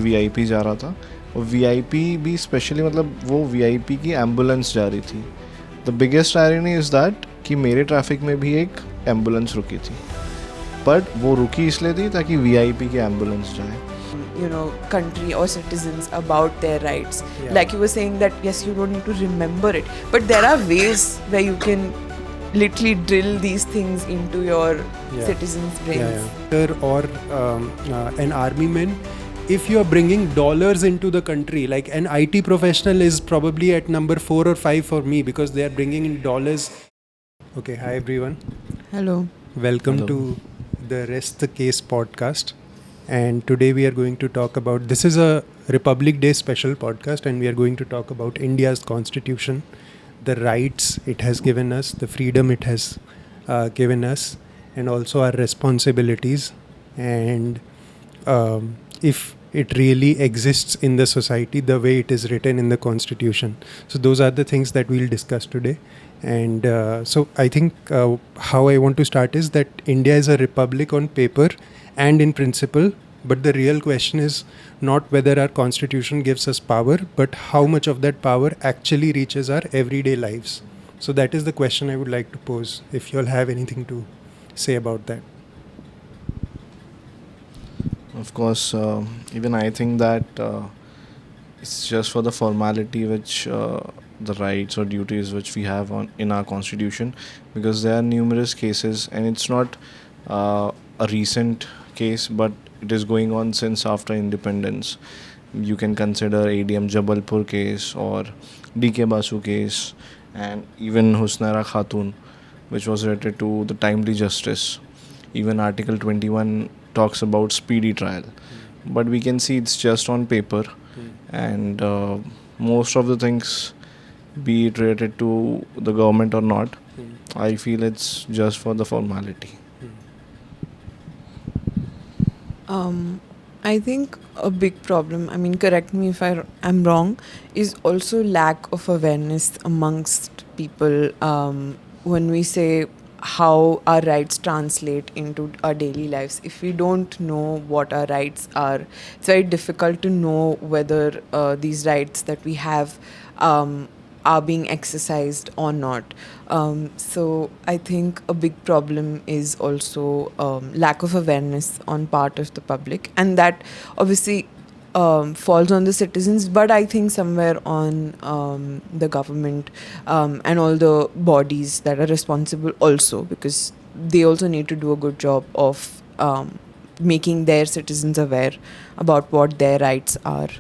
VIP जा रहा था, और VIP भी स्पेशली मतलब वो VIP की एम्बुलेंस जा रही थी. The biggest irony is that कि मेरे ट्रैफिक में भी एक एम्बुलेंस रुकी थी, बट वो रुकी इसलिए थी ताकि VIP की एम्बुलेंस जाए. Country or citizens about their rights. Like you were saying that yes, you don't need to remember it, but there are ways where you can literally drill these things into your citizens' brains. Or an army man, if you are bringing dollars into the country, like an IT professional is probably at number 4 or 5 for me because they are bringing in dollars. Okay, hi everyone. Hello. Welcome Hello. to the Rest the Case podcast. And today we are going to talk about, this is a Republic Day special podcast, and we are going to talk about India's constitution, the rights it has given us, the freedom it has given us, and also our responsibilities, and if it really exists in the society the way it is written in the constitution. So those are the things that we'll discuss today. And so I think how I want to start is that India is a republic on paper and in principle, but the real question is not whether our constitution gives us power, but how much of that power actually reaches our everyday lives. So that is the question I would like to pose, if you all have anything to say about that. Of course, even I think that it's just for the formality which the rights or duties which we have in our constitution, because there are numerous cases, and it's not a recent case, but it is going on since after independence. You can consider ADM Jabalpur case or DK Basu case, and even Husnaira Khatun, which was related to the timely justice. Even Article 21 talks about speedy trial, but we can see it's just on paper, and most of the things, be it related to the government or not, I feel it's just for the formality. I think a big problem, I mean, correct me if I'm wrong, is also lack of awareness amongst people when we say how our rights translate into our daily lives. If we don't know what our rights are, it's very difficult to know whether these rights that we have are being exercised or not. So I think a big problem is also lack of awareness on part of the public, and that obviously falls on the citizens, but I think somewhere on the government and all the bodies that are responsible also, because they also need to do a good job of making their citizens aware about what their rights are.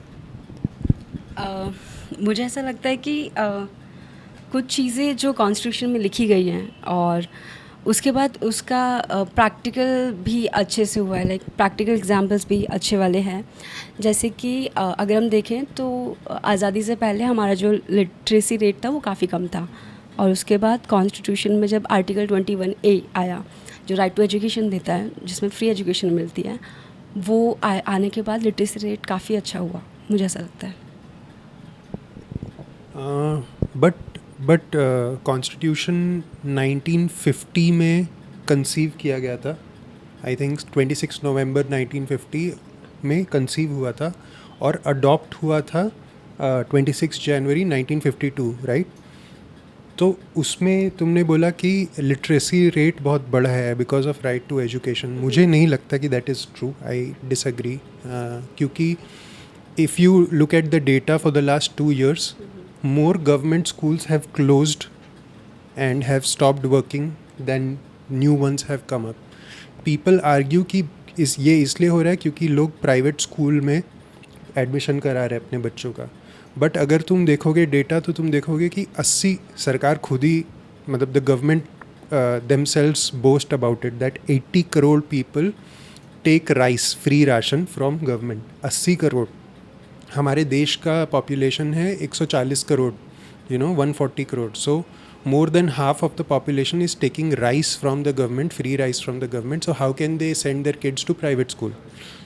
मुझे ऐसा लगता है कि कुछ चीज़ें जो constitution में लिखी गई हैं और उसके बाद उसका प्रैक्टिकल भी अच्छे से हुआ है, लाइक प्रैक्टिकल एग्जांपल्स भी अच्छे वाले हैं. जैसे कि अगर हम देखें तो आज़ादी से पहले हमारा जो लिटरेसी रेट था वो काफ़ी कम था, और उसके बाद कॉन्स्टिट्यूशन में जब आर्टिकल 21A आया जो राइट टू एजुकेशन देता है, जिसमें फ्री एजुकेशन मिलती है, वो आने के बाद लिटरेसी रेट काफ़ी अच्छा हुआ, मुझे ऐसा लगता है. बट कॉन्स्टिट्यूशन 1950 में कंसीव किया गया था. आई थिंक 26 नवंबर 1950 में कंसीव हुआ था और अडॉप्ट हुआ था 26 जनवरी 1952, राइट? तो उसमें तुमने बोला कि लिटरेसी रेट बहुत बड़ा है because of right to education. मुझे नहीं लगता कि that is true. I disagree, क्योंकि if you look at the data for the last 2 years, more government schools have closed and have stopped working than new ones have come up. People argue कि ये इसलिए हो रहा है क्योंकि लोग private school में एडमिशन करा रहे हैं अपने बच्चों का. बट अगर तुम देखोगे डेटा तो तुम देखोगे कि 80, सरकार खुद ही, मतलब the government themselves boast about it that 80 crore people take rice, free ration from government. 80 crore. हमारे देश का पॉपुलेशन है 140 करोड़, 140 करोड़. सो more than half of the population is taking rice from the government, free rice from the government. So how can they send their kids to private school?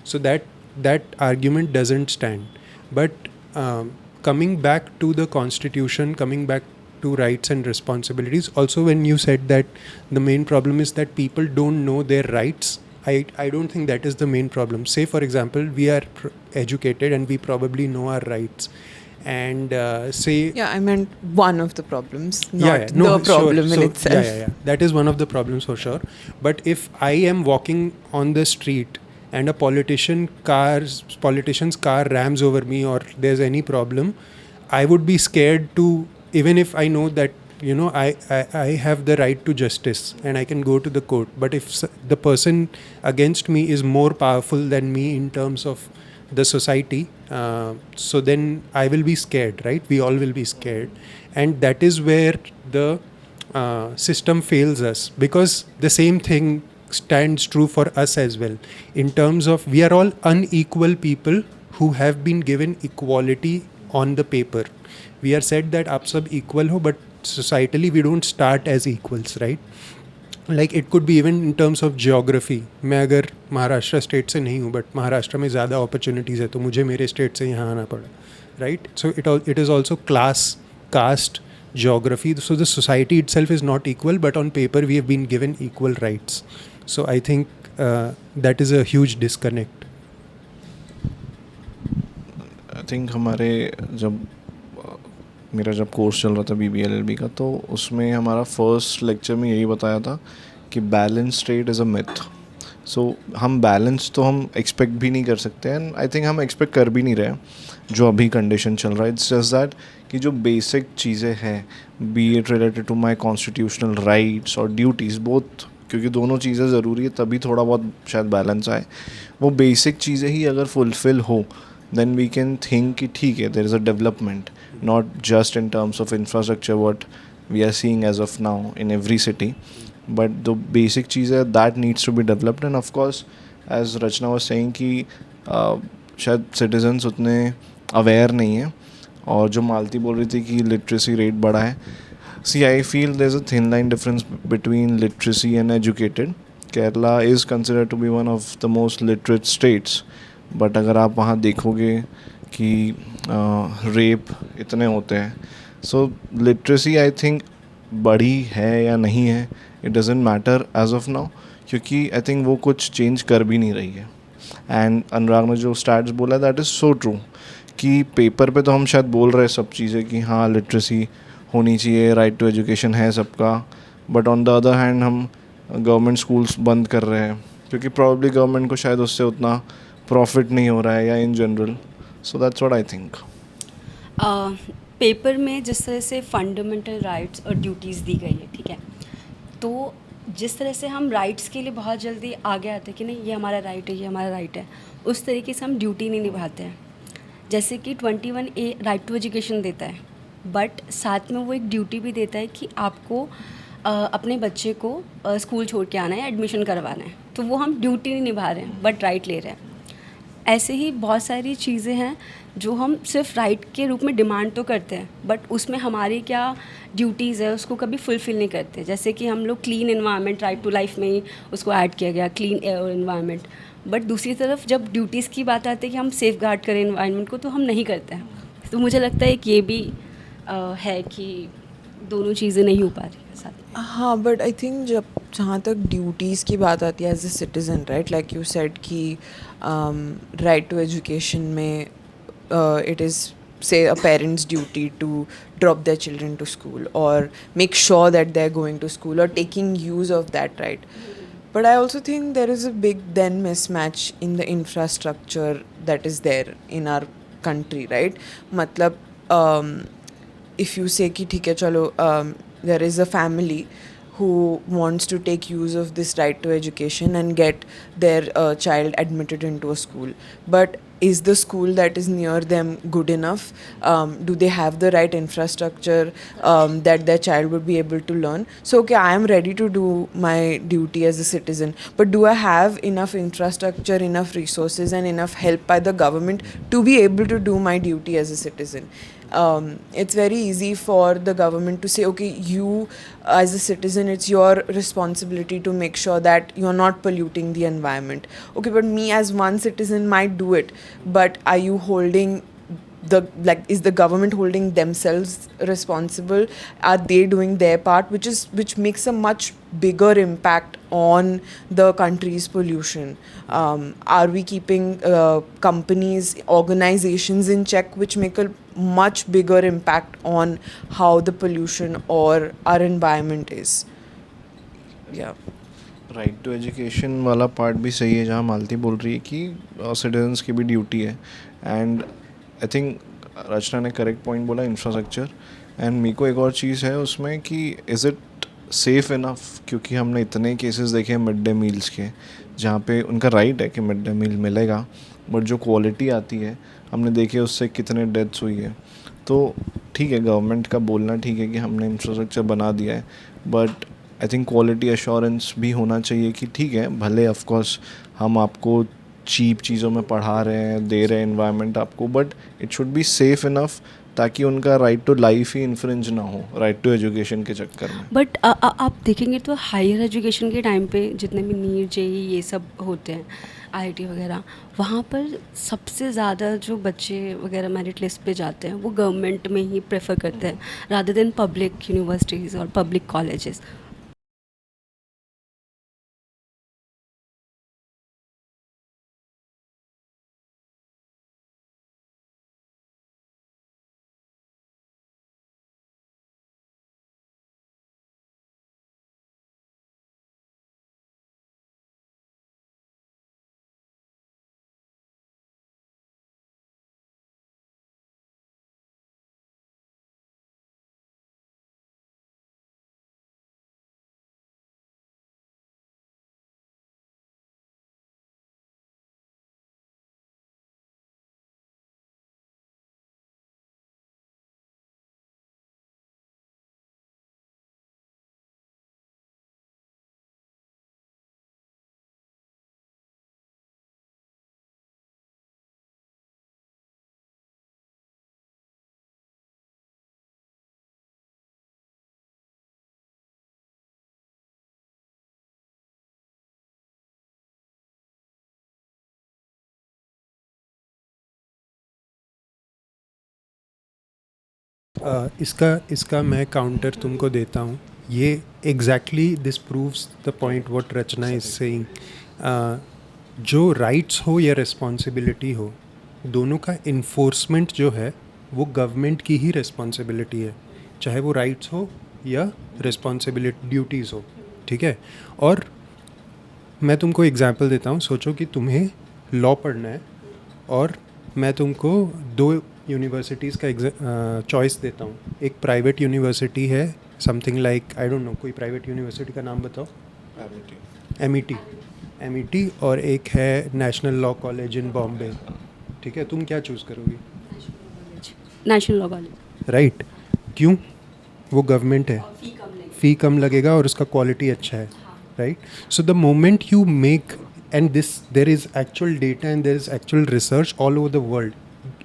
So that argument doesn't stand. But coming back to the constitution, coming back to rights and responsibilities, also when you said that the main problem is that people don't know their rights, I don't think that is the main problem. Say for example, we are educated and we probably know our rights, and say Yeah, I meant one of the problems, not yeah, no, the problem sure. in So, itself. yeah. That is one of the problems for sure. But if I am walking on the street and a politician's car rams over me, or there's any problem, I would be scared to, even if I know that, you know, I have the right to justice and I can go to the court. But if the person against me is more powerful than me in terms of the society, so then I will be scared, right? We all will be scared, and that is where the system fails us, because the same thing stands true for us as well, in terms of we are all unequal people who have been given equality on the paper. We are said that आप सब equal हो, but societally we don't start as equals, right? Like it could be even in terms of geography. मैं अगर Maharashtra state से नहीं हूँ but Maharashtra में ज़्यादा अपॉर्चुनिटीज़ है, तो मुझे मेरे स्टेट से यहाँ आना पड़ा, right? So it is also class, caste, geography. So the society itself is not equal, but on paper we have been given equal rights. So I think that is a huge disconnect. I think हमारे जब मेरा जब course चल रहा था BBLLB का, तो उसमें हमारा फर्स्ट लेक्चर में यही बताया था कि balance state is a myth. So हम बैलेंस तो हम एक्सपेक्ट भी नहीं कर सकते, एंड आई थिंक हम एक्सपेक्ट कर भी नहीं रहे जो अभी कंडीशन चल रहा है. इट्स जस्ट दैट कि जो बेसिक चीज़ें हैं, be it related to my constitutional rights और ड्यूटीज़ बोथ, क्योंकि दोनों चीज़ें ज़रूरी है तभी थोड़ा बहुत शायद बैलेंस आए. वो बेसिक चीज़ें ही अगर फुलफ़िल हो, then we can think कि ठीक है, there is a development, not just in terms of infrastructure what we are seeing as of now in every city, but the basic चीज़ है that needs to be developed. And of course as Rachna was saying कि शायद citizens उतने aware नहीं है, और जो मालती बोल रही थी कि literacy rate बढ़ा है, see I feel there's a thin line difference between literacy and educated. Kerala is considered to be one of the most literate states, but अगर आप वहाँ देखोगे कि रेप इतने होते हैं, सो लिटरेसी आई थिंक बढ़ी है या नहीं है, it doesn't matter as of now, क्योंकि आई थिंक वो कुछ चेंज कर भी नहीं रही है. एंड अनुराग ने जो स्टैट्स बोला दैट इज़ सो ट्रू कि पेपर पे तो हम शायद बोल रहे हैं सब चीज़ें कि हाँ लिटरेसी होनी चाहिए, राइट टू एजुकेशन है सबका, but on the other hand हम गवर्नमेंट स्कूल्स बंद कर रहे हैं क्योंकि प्रॉब्ली गवर्नमेंट को शायद उससे उतना प्रॉफिट नहीं हो रहा है, या in general. So that's what I think. Paper में जिस तरह से फंडामेंटल राइट्स और ड्यूटीज़ दी गई है, ठीक है, तो जिस तरह से हम राइट्स के लिए बहुत जल्दी आगे आते हैं कि नहीं ये हमारा राइट है, ये हमारा राइट है, उस तरीके से हम ड्यूटी नहीं निभाते हैं. जैसे कि 21A राइट टू एजुकेशन देता है, बट साथ में वो एक ड्यूटी भी देता है कि आपको अपने बच्चे को स्कूल छोड़ के आना है, एडमिशन करवाना है. तो वो हम ड्यूटी नहीं निभा रहे हैं बट राइट ले रहे हैं. ऐसे ही बहुत सारी चीज़ें हैं जो हम सिर्फ राइट के रूप में डिमांड तो करते हैं, बट उसमें हमारी क्या ड्यूटीज़ है उसको कभी फुलफ़िल नहीं करते. जैसे कि हम लोग clean environment, right to life में ही उसको ऐड किया गया, क्लीन एयर और एनवायरनमेंट, बट दूसरी तरफ जब ड्यूटीज़ की बात आती है कि हम सेफ गार्ड करें एनवायरनमेंट को, तो हम नहीं करते हैं. तो मुझे लगता है कि ये भी है कि दोनों चीज़ें नहीं हो पा रही है साथ में. हाँ, बट आई थिंक जब जहाँ तक ड्यूटीज़ की बात आती है as a citizen, right, like you said कि राइट टू एजुकेशन में it is say a parent's duty to drop their children to school or make sure that they're going to school or taking use of that right. But I also think there is a big then mismatch in the infrastructure that is there in our country, right? Matlab, if you say ki theek hai chalo, there is a family who wants to take use of this right to education and get their child admitted into a school, but is the school that is near them good enough? Do they have the right infrastructure that their child would be able to learn? So okay, I am ready to do my duty as a citizen, but do I have enough infrastructure, enough resources and enough help by the government to be able to do my duty as a citizen? It's very easy for the government to say, okay, you as a citizen, it's your responsibility to make sure that you're not polluting the environment. Okay, but me as one citizen might do it, but are you holding is the government holding themselves responsible? Are they doing their part, which makes a much bigger impact on the country's pollution? Are we keeping companies, organizations in check, which make a much bigger impact on how the pollution or our environment is? Yeah. Right to education वाला part भी सही है, जहाँ मालती बोल रही है कि citizens की भी ड्यूटी है. एंड आई थिंक रचना ने करेक्ट पॉइंट बोला, इंफ्रास्ट्रक्चर. एंड मेरे को एक और चीज़ है उसमें कि इज़ इट सेफ इनफ, क्योंकि हमने इतने केसेस देखे हैं मिड डे मील्स के, जहाँ पे उनका राइट है कि मिड डे मील मिलेगा, बट जो क्वालिटी आती है हमने देखे उससे कितने डेथ्स हुई है. तो ठीक है, गवर्नमेंट का बोलना ठीक है कि हमने इंफ्रास्ट्रक्चर बना दिया है, but I think quality assurance भी होना चाहिए कि ठीक है, भले ऑफ कोर्स हम आपको चीप चीज़ों में पढ़ा रहे हैं, दे रहे हैं इन्वायरमेंट आपको, but it should be safe enough ताकि उनका राइट टू लाइफ ही इन्फ्रिंज ना हो राइट टू एजुकेशन के चक्कर में. बट आप देखेंगे तो हायर एजुकेशन के टाइम पे जितने भी नीट जेई ये सब होते हैं, आईआईटी वगैरह, वहाँ पर सबसे ज़्यादा जो बच्चे वगैरह मेरिट लिस्ट पे जाते हैं वो गवर्नमेंट में ही प्रेफर करते हैं रादर देन पब्लिक यूनिवर्सिटीज़ और पब्लिक कॉलेजेस. इसका मैं काउंटर तुमको देता हूँ. ये exactly this proves the point what Rachna is saying. जो राइट्स हो या रिस्पॉन्सिबिलिटी हो, दोनों का इन्फोर्समेंट जो है वो गवर्नमेंट की ही रिस्पॉन्सिबिलिटी है, चाहे वो राइट्स हो या रिस्पॉन्सिबिलिटी ड्यूटीज़ हो. ठीक है. और मैं तुमको एग्जांपल देता हूँ. सोचो कि तुम्हें लॉ पढ़ना है और मैं तुमको दो यूनिवर्सिटीज़ का चॉइस देता हूँ. एक प्राइवेट यूनिवर्सिटी है, something like I don't know, कोई प्राइवेट यूनिवर्सिटी का नाम बताओ. एमईटी. और एक है national law college in Bombay. ठीक है. तुम क्या चूज़ करोगी? National law college. राइट. क्यों? वो गवर्नमेंट है, फ़ी कम लगेगा और उसका क्वालिटी अच्छा है. Right. So the moment you make, and there is actual data and there is actual research all over the world,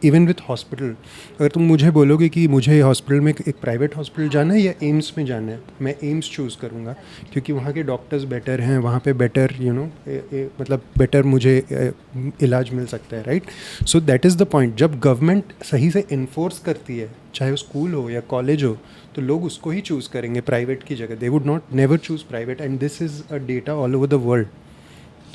even with hospital. अगर तुम मुझे बोलोगे कि मुझे हॉस्पिटल में एक प्राइवेट हॉस्पिटल जाना है या एम्स में जाना है, मैं एम्स चूज़ करूँगा क्योंकि वहाँ के डॉक्टर्स बेटर हैं, वहाँ पे बेटर मतलब बेटर मुझे इलाज मिल सकता है. Right. So that is the point. जब गवर्नमेंट सही से इन्फोर्स करती है, चाहे वो स्कूल हो या कॉलेज हो, तो लोग उसको ही चूज़ करेंगे प्राइवेट की जगह. They would not never choose private, and this is a data all over the world.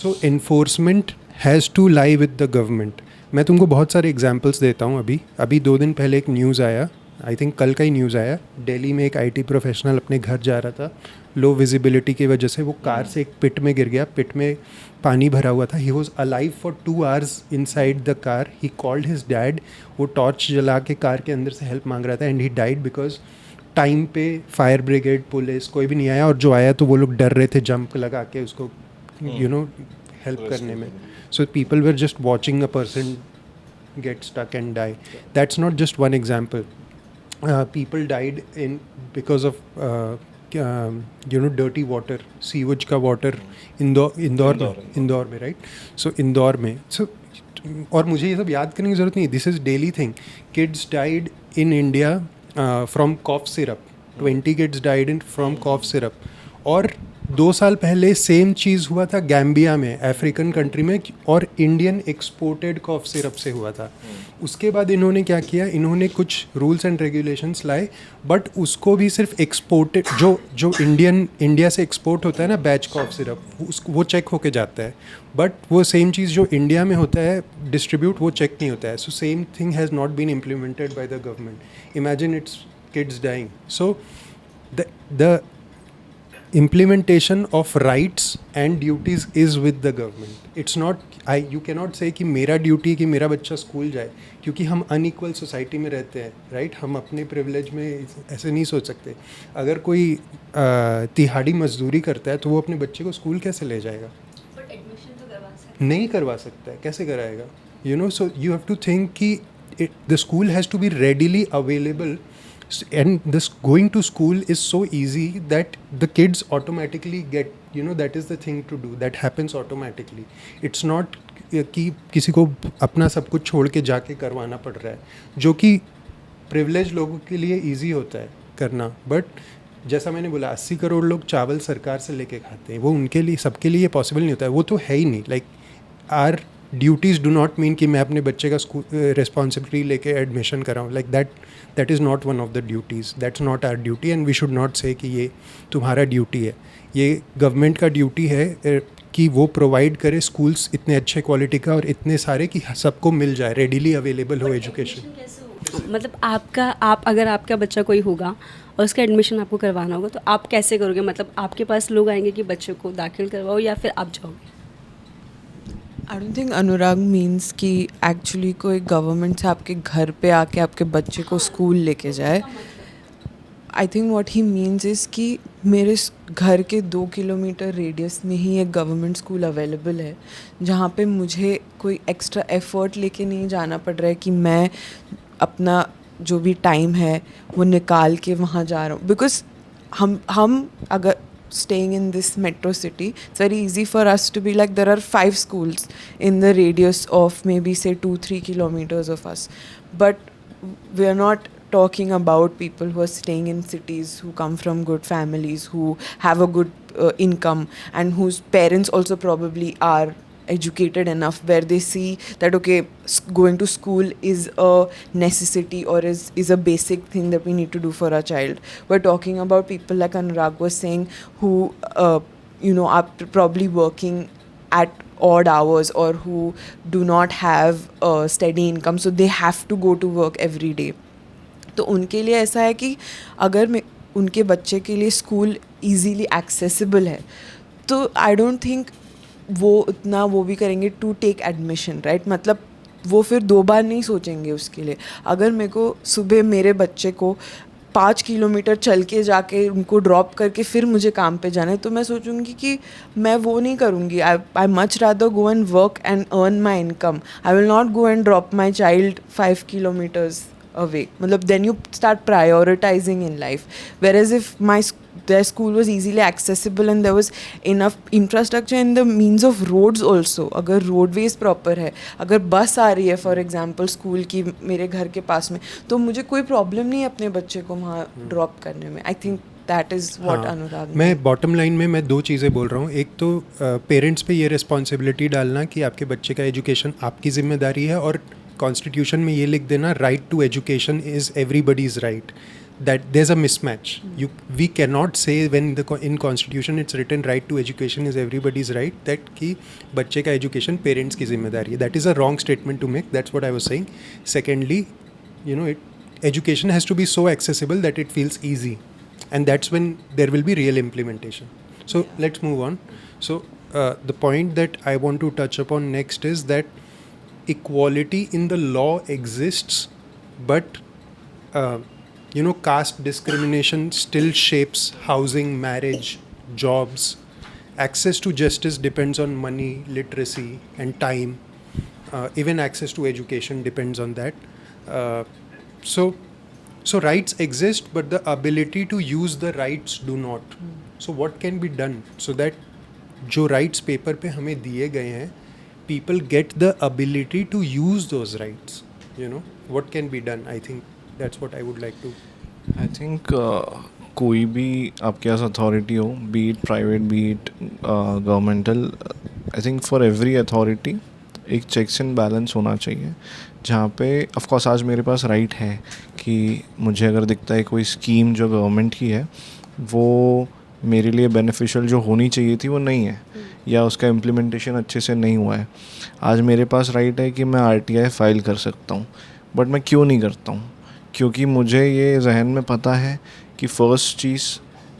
So enforcement has to lie with the government. मैं तुमको बहुत सारे एग्जांपल्स देता हूँ. अभी 2 दिन पहले एक न्यूज़ आया, आई थिंक कल का ही न्यूज़ आया. दिल्ली में एक आईटी प्रोफेशनल अपने घर जा रहा था, लो विजिबिलिटी की वजह से वो कार से एक पिट में गिर गया. पिट में पानी भरा हुआ था. He was alive for 2 hours inside the car. He called his dad. वो टॉर्च जला के कार के अंदर से हेल्प मांग रहा था, and he died because time पे फायर ब्रिगेड, पुलिस कोई भी नहीं आया, और जो आया तो वो लोग डर रहे थे जंप लगा के उसको हेल्प करने में. So people were just watching a person get stuck and die. That's not just one example. People died because of dirty water, sewage का water. इंदौर में right. So इंदौर में, so और मुझे ये सब याद करने की ज़रूरत नहीं. This is daily thing. Kids died in India from cough syrup. 20 kids died from cough syrup. और 2 साल पहले सेम चीज़ हुआ था गैम्बिया में, अफ्रीकन कंट्री में, और इंडियन एक्सपोर्टेड कॉफ सिरप से हुआ था। उसके बाद इन्होंने क्या किया, इन्होंने कुछ रूल्स एंड रेगुलेशंस लाए, बट उसको भी सिर्फ एक्सपोर्टेड जो इंडिया से एक्सपोर्ट होता है ना बैच कॉफ सिरप, वो चेक होके जाता है, बट वो सेम चीज़ जो इंडिया में होता है डिस्ट्रीब्यूट, वो चेक नहीं होता है। So same thing has not been implemented by the government. Imagine it's kids dying. So the implementation of rights and duties is with the government. It's not, you cannot say कि मेरा duty कि मेरा बच्चा school जाए, क्योंकि हम unequal society में रहते हैं, राइट? हम अपने प्रिविलेज में ऐसे नहीं सोच सकते। अगर कोई तिहाड़ी मजदूरी करता है तो वो अपने बच्चे को स्कूल कैसे ले जाएगा? नहीं करवा सकता है, कैसे कराएगा? You know, so you have to think कि the school has to be readily available, and this going to school is so easy that the kids automatically get, you know, that is the thing to do, that happens automatically. It's not कि किसी को अपना सब कुछ छोड़ के जाके करवाना पड़ रहा है, जो कि प्रिविलेज लोगों के लिए ईजी होता है करना। बट जैसा मैंने बोला 80 करोड़ लोग चावल सरकार से लेके खाते हैं, वो उनके लिए, सबके लिए पॉसिबल नहीं होता है, वो तो है ही नहीं। Like our duties do not mean कि मैं अपने बच्चे का स्कूल रिस्पॉन्सिबिलिटी लेके एडमिशन कराऊँ, like that is not one of the duties, that's not our duty, and we should not say कि ये तुम्हारा ड्यूटी है। ये गवर्नमेंट का ड्यूटी है कि वो प्रोवाइड करे स्कूल्स इतने अच्छे क्वालिटी का और इतने सारे कि सबको मिल जाए, रेडिली अवेलेबल हो एजुकेशन। मतलब आप अगर आपका बच्चा कोई होगा और उसका एडमिशन आपको करवाना होगा, तो आप कैसे करोगे? मतलब आपके पास लोग आएंगे कि बच्चे को दाखिल करवाओ, या फिर आप जाओगे? I don't think Anurag means कि एक्चुअली कोई गवर्नमेंट से आपके घर पे आके आपके बच्चे को स्कूल लेके जाए। I think what he means is कि मेरे घर के 2 किलोमीटर रेडियस में ही एक गवर्नमेंट स्कूल अवेलेबल है, जहाँ पे मुझे कोई एक्स्ट्रा एफर्ट लेके नहीं जाना पड़ रहा है कि मैं अपना जो भी टाइम है वो निकाल के वहाँ जा रहा हूँ। बिकॉज हम अगर staying in this metro city, it's very easy for us to be like there are 5 schools in the radius of maybe say 2-3 kilometers of us, but we are not talking about people who are staying in cities, who come from good families, who have a good income, and whose parents also probably are educated enough where they see that okay, going to school is a necessity or is a basic thing that we need to do for our child. We're talking about people like Anurag was saying who are probably working at odd hours or who do not have a steady income, so they have to go to work every day. तो उनके लिए ऐसा है कि अगर उनके बच्चे के लिए स्कूल easily accessible है, तो आई डोंट थिंक वो उतना वो भी करेंगे टू टेक एडमिशन, राइट? मतलब वो फिर 2 बार नहीं सोचेंगे उसके लिए। अगर मेरे को सुबह मेरे बच्चे को 5 किलोमीटर चल के जाके उनको ड्रॉप करके फिर मुझे काम पे जाना है, तो मैं सोचूंगी कि मैं वो नहीं करूँगी। I much rather go and work and earn my income. I will not go and drop my child 5 kilometers away. Matlab, then you start prioritizing in life. Whereas if their school was easily accessible and there was enough infrastructure and the means of roads also, अगर roadways proper है, अगर बस आ रही है for example school की मेरे घर के पास में, तो मुझे कोई प्रॉब्लम नहीं है अपने बच्चे को वहाँ ड्रॉप करने में। I think that is what Anurag. मैं बॉटम लाइन में मैं 2 चीज़ें बोल रहा हूँ। एक तो पेरेंट्स पे ये रिस्पॉन्सिबिलिटी डालना कि आपके बच्चे का एजुकेशन आपकी जिम्मेदारी है, और कॉन्स्टिट्यूशन में ये लिख देना right to education is everybody's right, that there's a mismatch. We cannot say when in constitution it's written right to education is everybody's right, that कि बच्चे का education parents की जिम्मेदारी है. That is a wrong statement to make. That's what I was saying. Secondly, education has to be so accessible that it feels easy, and that's when there will be real implementation. So let's move on. So the point that I want to touch upon next is that equality in the law exists, but caste discrimination still shapes housing, marriage, jobs. Access to justice depends on money, literacy, and time. Even access to education depends on that. So rights exist, but the ability to use the rights do not. So what can be done so that जो rights paper पे हमें दिए गए हैं, people get the ability to use those rights? What can be done? I think that's what I would like to. I think कोई भी आपके पास authority हो, B it private, B it governmental, I think for every authority एक checks and balance होना चाहिए, जहाँ पे of course आज मेरे पास राइट है कि मुझे अगर दिखता है कोई स्कीम जो गवर्नमेंट की है वो मेरे लिए बेनिफिशियल जो होनी चाहिए थी वो नहीं है, या उसका इम्प्लीमेंटेशन अच्छे से नहीं हुआ है, आज मेरे पास राइट है कि मैं आरटीआई फाइल कर सकता हूँ. बट मैं क्यों नहीं करता हूँ? क्योंकि मुझे ये जहन में पता है कि फर्स्ट चीज़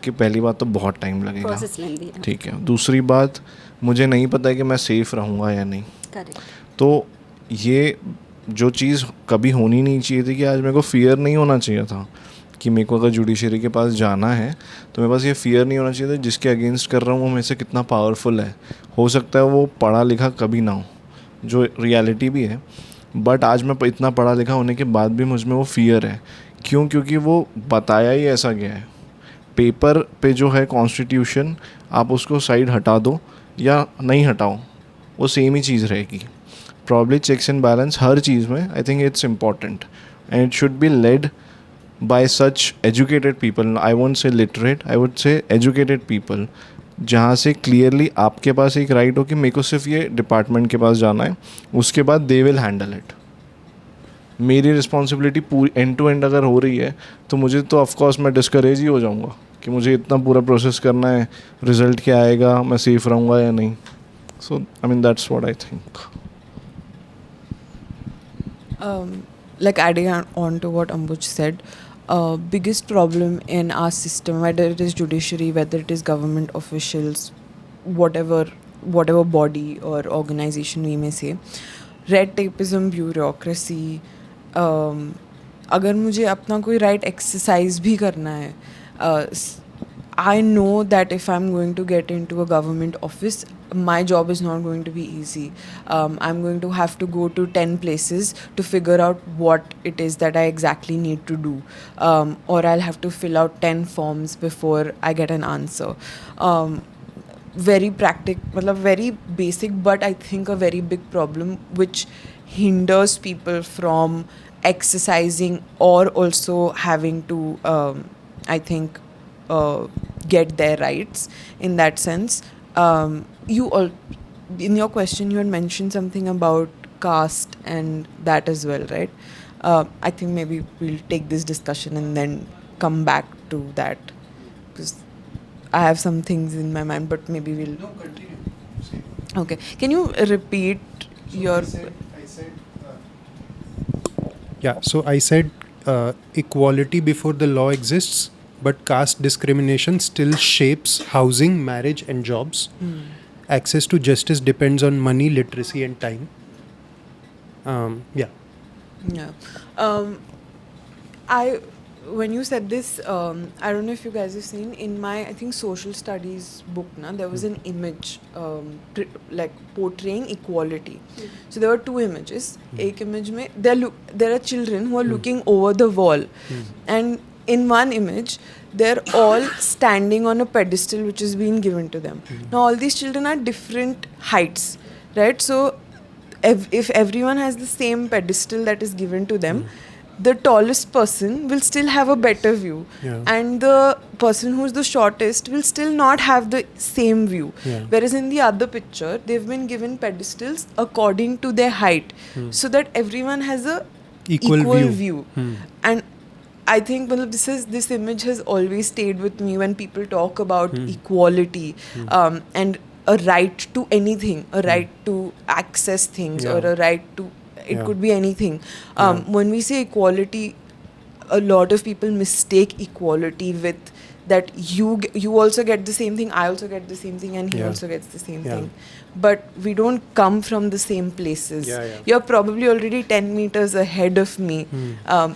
कि पहली बात तो बहुत टाइम लगेगा, प्रोसेस लेंदी है. ठीक है. दूसरी बात, मुझे नहीं पता है कि मैं सेफ़ रहूँगा या नहीं. करेक्ट. तो ये जो चीज़ कभी होनी नहीं चाहिए थी कि आज मेरे को फ़ियर नहीं होना चाहिए था कि मेरे को अगर जुडिशरी के पास जाना है तो मेरे पास ये फ़ियर नहीं होना चाहिए था जिसके अगेंस्ट कर रहा हूँ वो मेरे से कितना पावरफुल है. हो सकता है वो पढ़ा लिखा कभी ना हो, जो रियलिटी भी है, बट आज मैं इतना पढ़ा लिखा होने के बाद भी मुझ में वो फ़ियर है. क्यों? क्योंकि वो बताया ही ऐसा गया है. पेपर पे जो है कॉन्स्टिट्यूशन, आप उसको साइड हटा दो या नहीं हटाओ, वो सेम ही चीज़ रहेगी. प्रॉब्ली चेक्स एंड बैलेंस हर चीज़ में, I think it's important and it should be led by such educated people. I won't say literate, I would say educated people, जहाँ से क्लियरली आपके पास एक राइट हो कि मेरे को सिर्फ ये डिपार्टमेंट के पास जाना है, उसके बाद दे विल हैंडल इट. मेरी रिस्पॉन्सिबिलिटी पूरी एंड टू एंड अगर हो रही है तो मुझे तो ऑफकोर्स मैं डिस्करेज ही हो जाऊँगा कि मुझे इतना पूरा प्रोसेस करना है, रिजल्ट क्या आएगा, मैं सेफ रहूँगा या नहीं. So I mean that's what I think. Like adding on to what Ambuj said, biggest problem in our system, whether it is judiciary, whether it is government officials, whatever body or organization we may say, red tapeism, bureaucracy. अगर मुझे अपना कोई right exercise भी करना है, I know that if I'm going to get into a government office, my job is not going to be easy. I'm going to have to go to 10 places to figure out what it is that I exactly need to do. Or I'll have to fill out 10 forms before I get an answer. Very practical, very basic, but I think a very big problem which hinders people from exercising or also having to, I think, get their rights in that sense. You all, in your question, you had mentioned something about caste and that as well, right? I think maybe we'll take this discussion and then come back to that, because I have some things in my mind, but maybe we'll. No, continue. Okay, can you repeat your? So I said equality before the law exists, but caste discrimination still shapes housing, marriage, and jobs. Access to justice depends on money, literacy, and time. When you said this, I don't know if you guys have seen in my, I think, social studies book, there was an image like portraying equality. So there were two images. Ek image mein there are children who are looking over the wall, and in one image they're all standing on a pedestal which is being given to them. Now all these children are different heights, right? So if everyone has the same pedestal that is given to them, the tallest person will still have a better view, and the person who's the shortest will still not have the same view. Whereas in the other picture, they've been given pedestals according to their height, so that everyone has a equal view. And I think this image has always stayed with me when people talk about equality, and a right to anything, a right to access things, or a right to, it could be anything. When we say equality, a lot of people mistake equality with that you also get the same thing, I also get the same thing, and he also gets the same thing. But we don't come from the same places. You're probably already 10 meters ahead of me.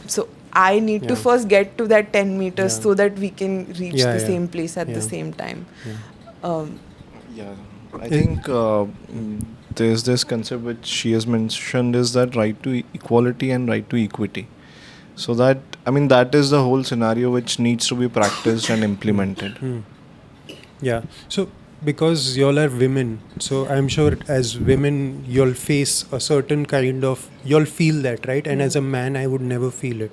So I need to first get to that 10 meters so that we can reach the same place at the same time. I think there's this concept which she has mentioned, is that right to equality and right to equity. So that, I mean, that is the whole scenario which needs to be practiced and implemented. So because y'all are women, so I'm sure as women you'll face a certain kind of, you'll feel that, right? And as a man, I would never feel it.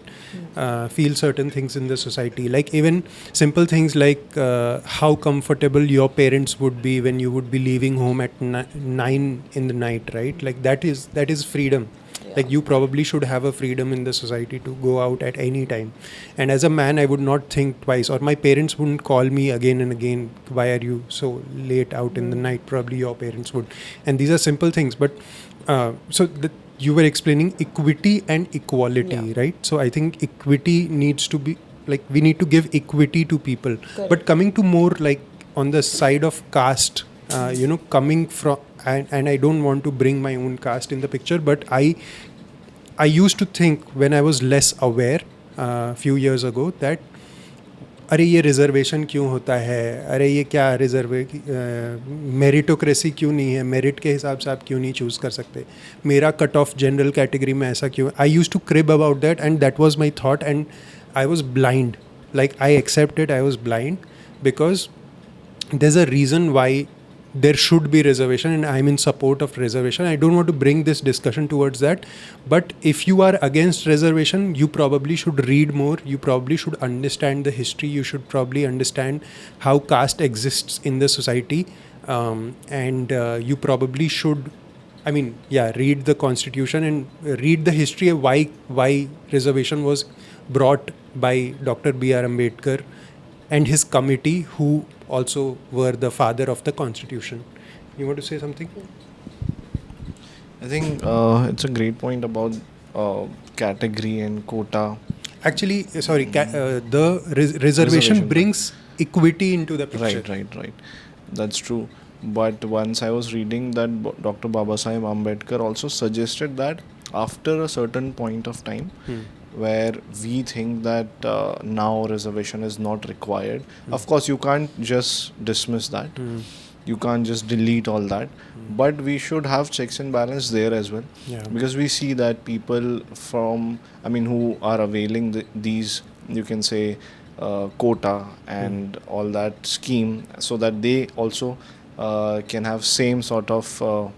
Feel certain things in the society, like even simple things like how comfortable your parents would be when you would be leaving home at 9 in the night, right? Like that is freedom. Like you probably should have a freedom in the society to go out at any time. And as a man, I would not think twice, or my parents wouldn't call me again and again, why are you so late out in the night? Probably your parents would. And these are simple things, but you were explaining equity and equality, Yeah. right? So I think equity needs to be, like, we need to give equity to people. But coming to more like on the side of caste, coming from, and I don't want to bring my own caste in the picture, but I used to think when I was less aware few years ago that अरे ये reservation क्यों होता है, अरे ये क्या meritocracy क्यों नहीं है, मेरिट के हिसाब से आप क्यों नहीं चूज़ कर सकते, मेरा कट ऑफ जनरल कैटेगरी में ऐसा क्यों. I use to crib about that and that was my thought and I was blind. Like I accepted I was blind because there's a reason why there should be reservation, and I'm in support of reservation. I don't want to bring this discussion towards that, but if you are against reservation, you probably should read more, you probably should understand the history, you should probably understand how caste exists in the society, and you probably should, I mean, read the constitution and read the history of why reservation was brought by Dr. B.R. Ambedkar and his committee, who also were the father of the constitution. You want to say something? I think it's a great point about category and quota. Actually, the reservation Reservation. brings equity into the picture. Right. That's true. But once I was reading that Dr. Babasaheb Ambedkar also suggested that after a certain point of time, where we think that now reservation is not required. Of course, you can't just dismiss that. You can't just delete all that. But we should have checks and balance there as well. Yeah. Because we see that people who are availing these, you can say, quota and all that scheme, so that they also can have same sort of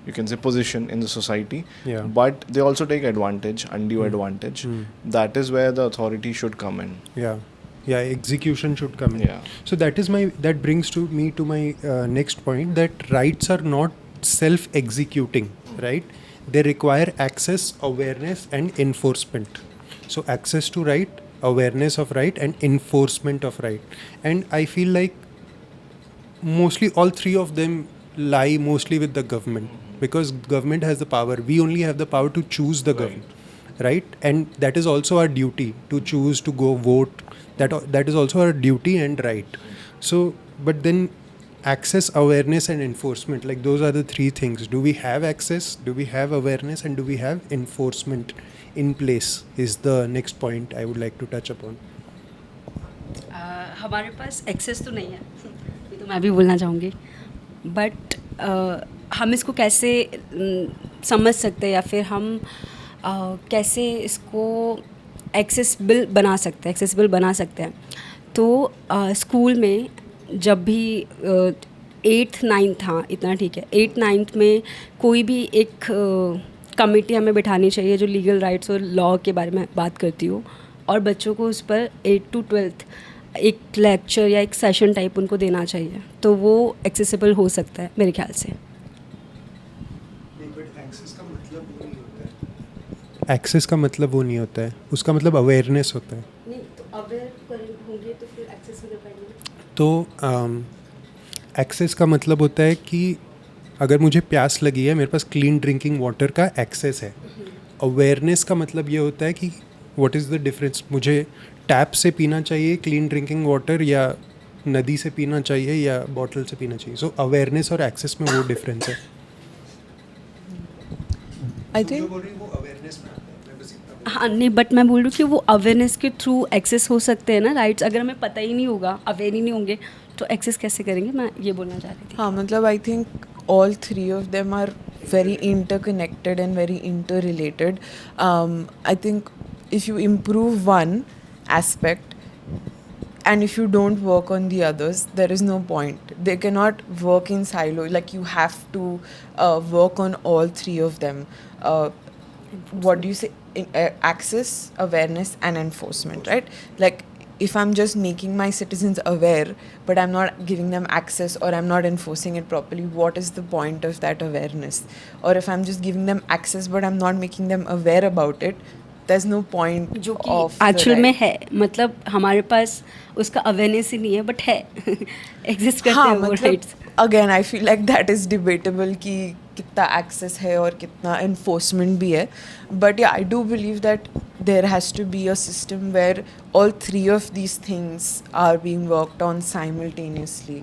you can say position in the society. Yeah. But they also take advantage, undue advantage. That is where the authority should come in. Yeah, execution should come in. Yeah. So that brings me to my next point, that rights are not self-executing, right? They require access, awareness, and enforcement. So access to right, awareness of right, and enforcement of right. And I feel like mostly all three of them lie mostly with the government, because government has the power. We only have the power to choose the government, right? And that is also our duty, to choose to go vote. That is also our duty and right. So, but then access, awareness, and enforcement, like those are the three things. Do we have access, do we have awareness, and do we have enforcement in place is the next point I would like to touch upon. हमारे पास access तो नहीं है, ये तो मैं भी बोलना चाहूँगी, बट हम इसको कैसे समझ सकते हैं, या फिर हम कैसे इसको एक्सेसिबल बना सकते हैं. तो स्कूल में जब भी 8th 9th, हाँ इतना ठीक है, 8th 9th में कोई भी एक कमेटी हमें बिठानी चाहिए जो लीगल राइट्स और लॉ के बारे में बात करती हो, और बच्चों को उस पर 8th to 12th एक लेक्चर या एक सेशन टाइप उनको देना चाहिए, तो वो एक्सेसिबल हो सकता है मेरे ख्याल से. एक्सेस का मतलब वो नहीं होता है, उसका मतलब अवेयरनेस होता है. नहीं तो अवेयर होंगे तो फिर एक्सेस हो पाएंगे. तो एक्सेस का मतलब होता है कि अगर मुझे प्यास लगी है, मेरे पास क्लीन ड्रिंकिंग वाटर का एक्सेस है. अवेयरनेस का मतलब ये होता है कि व्हाट इज़ द डिफरेंस, मुझे टैप से पीना चाहिए क्लीन ड्रिंकिंग वाटर, या नदी से पीना चाहिए, या बॉटल से पीना चाहिए. सो अवेयरनेस और एक्सेस में वो डिफरेंस है. I think हाँ नहीं, बट मैं बोल रही हूँ कि वो अवेयरनेस के थ्रू एक्सेस हो सकते हैं ना राइट्स. अगर हमें पता ही नहीं होगा, अवेयर ही नहीं होंगे, तो एक्सेस कैसे करेंगे, मैं ये बोलना चाह रही थी. हाँ मतलब I think all three of them are very interconnected and very interrelated. I think if you improve one aspect, and if you don't work on the others, there is no point. They cannot work in silo. Like you have to work on all three of them. What do you say? Access, awareness, and enforcement, right? Like if I'm just making my citizens aware, but I'm not giving them access or I'm not enforcing it properly, what is the point of that awareness? Or if I'm just giving them access, but I'm not making them aware about it, there's no point जो of कि the actual में right. है, मतलब हमारे पास उसका awareness ही नहीं है, but है एग्जिस्ट करते हाँ हैं वो मतलब rights. Again I feel like that is debatable कि कितना एक्सेस है और कितना एनफोर्समेंट भी है, but yeah I do believe that there has to be a system where all three of these things are being worked on simultaneously.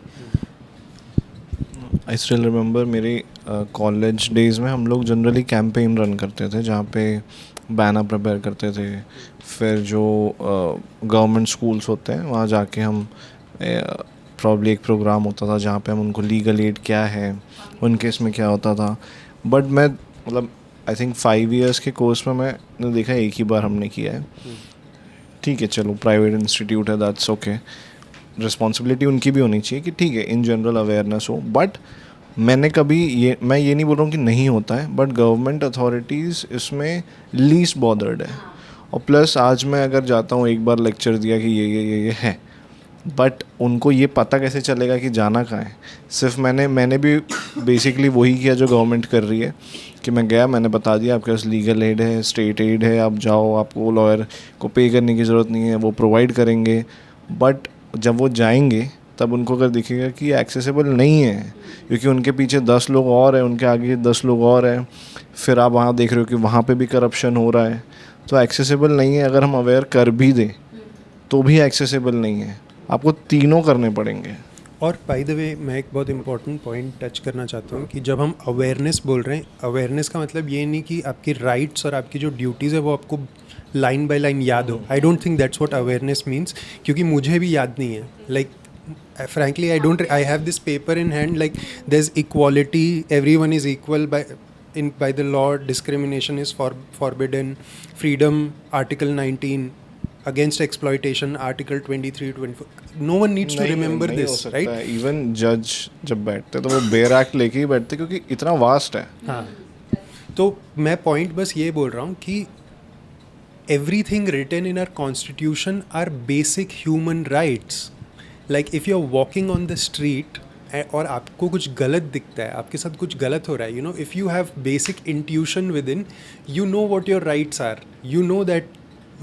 I still remember मेरे college days में हम लोग जनरली कैंपेन रन करते थे जहाँ पे banner prepare करते थे. फिर जो गवर्नमेंट स्कूल्स होते हैं वहाँ जाके हम प्रॉब्ली एक प्रोग्राम होता था जहाँ पे हम उनको लीगल एड क्या है, उन केस में क्या होता था. बट मैं मतलब आई थिंक 5 years के कोर्स में मैंने देखा एक ही बार हमने किया है. ठीक है चलो प्राइवेट इंस्टीट्यूट है, दैट्स ओके. रिस्पॉन्सिबिलिटी उनकी भी होनी चाहिए कि ठीक है इन जनरल अवेयरनेस हो. बट मैंने कभी मैं ये नहीं बोल रहा हूँ कि नहीं होता है, बट गवर्नमेंट अथॉरिटीज़ इसमें लीस्ट बॉदर्ड है. और प्लस आज मैं अगर जाता हूँ एक बार लेक्चर दिया कि ये है, बट उनको ये पता कैसे चलेगा कि जाना कहाँ है. सिर्फ मैंने भी बेसिकली वही किया जो गवर्नमेंट कर रही है कि मैं गया, मैंने बता दिया आपके पास लीगल एड है, स्टेट एड है, आप जाओ, आपको लॉयर को पे करने की ज़रूरत नहीं है, वो प्रोवाइड करेंगे. बट जब वो जाएंगे तब उनको अगर दिखेगा कि एक्सेसिबल नहीं है क्योंकि उनके पीछे 10 लोग और हैं, उनके आगे 10 लोग और हैं, फिर आप वहाँ देख रहे हो कि वहाँ पे भी करप्शन हो रहा है, तो एक्सेसिबल नहीं है. अगर हम अवेयर कर भी दें तो भी एक्सेसिबल नहीं है. आपको तीनों करने पड़ेंगे. और बाय द वे मैं एक बहुत इंपॉर्टेंट पॉइंट टच करना चाहता हूँ कि जब हम अवेयरनेस बोल रहे हैं, अवेयरनेस का मतलब ये नहीं कि आपकी राइट्स और आपकी जो ड्यूटीज़ है वो आपको लाइन बाय लाइन याद हो. I don't think that's what awareness means, क्योंकि मुझे भी याद नहीं है. Like frankly I have this paper in hand, like there's equality, everyone is equal by the law, discrimination is forbidden, freedom article 19, against exploitation article 23, 24. No one needs to remember नहीं this, हो सकता right? है. Even जज जब बैठते तो वो bare act लेके ही बैठते क्योंकि इतना वास्ट है. हाँ, तो मैं पॉइंट बस ये बोल रहा हूँ कि everything written in our constitution are basic human rights. Like if you're walking on the street और आपको कुछ गलत दिखता है, आपके साथ कुछ गलत हो रहा है, you know, if you have basic intuition within, you know what your rights are. You know that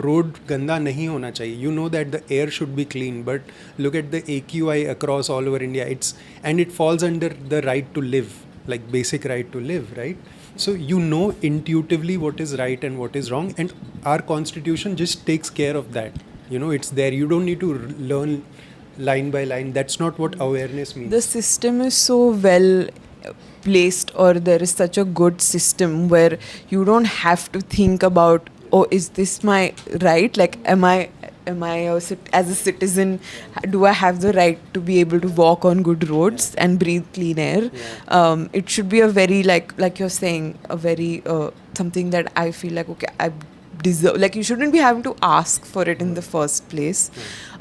road गंदा नहीं होना चाहिए. You know that the air should be clean. But look at the AQI across all over India. And it falls under the right to live, like basic right to live, right? So you know intuitively what is right and what is wrong, and our constitution just takes care of that. You know, it's there. You don't need to learn line by line. That's not what awareness means. The system is so well placed, or there is such a good system where you don't have to think about, oh, is this my right? Like am I as a citizen, do I have the right to be able to walk on good roads and breathe clean air? It should be a very like you're saying, a very something that I feel like, okay, I deserve, like you shouldn't be having to ask for it in the first place.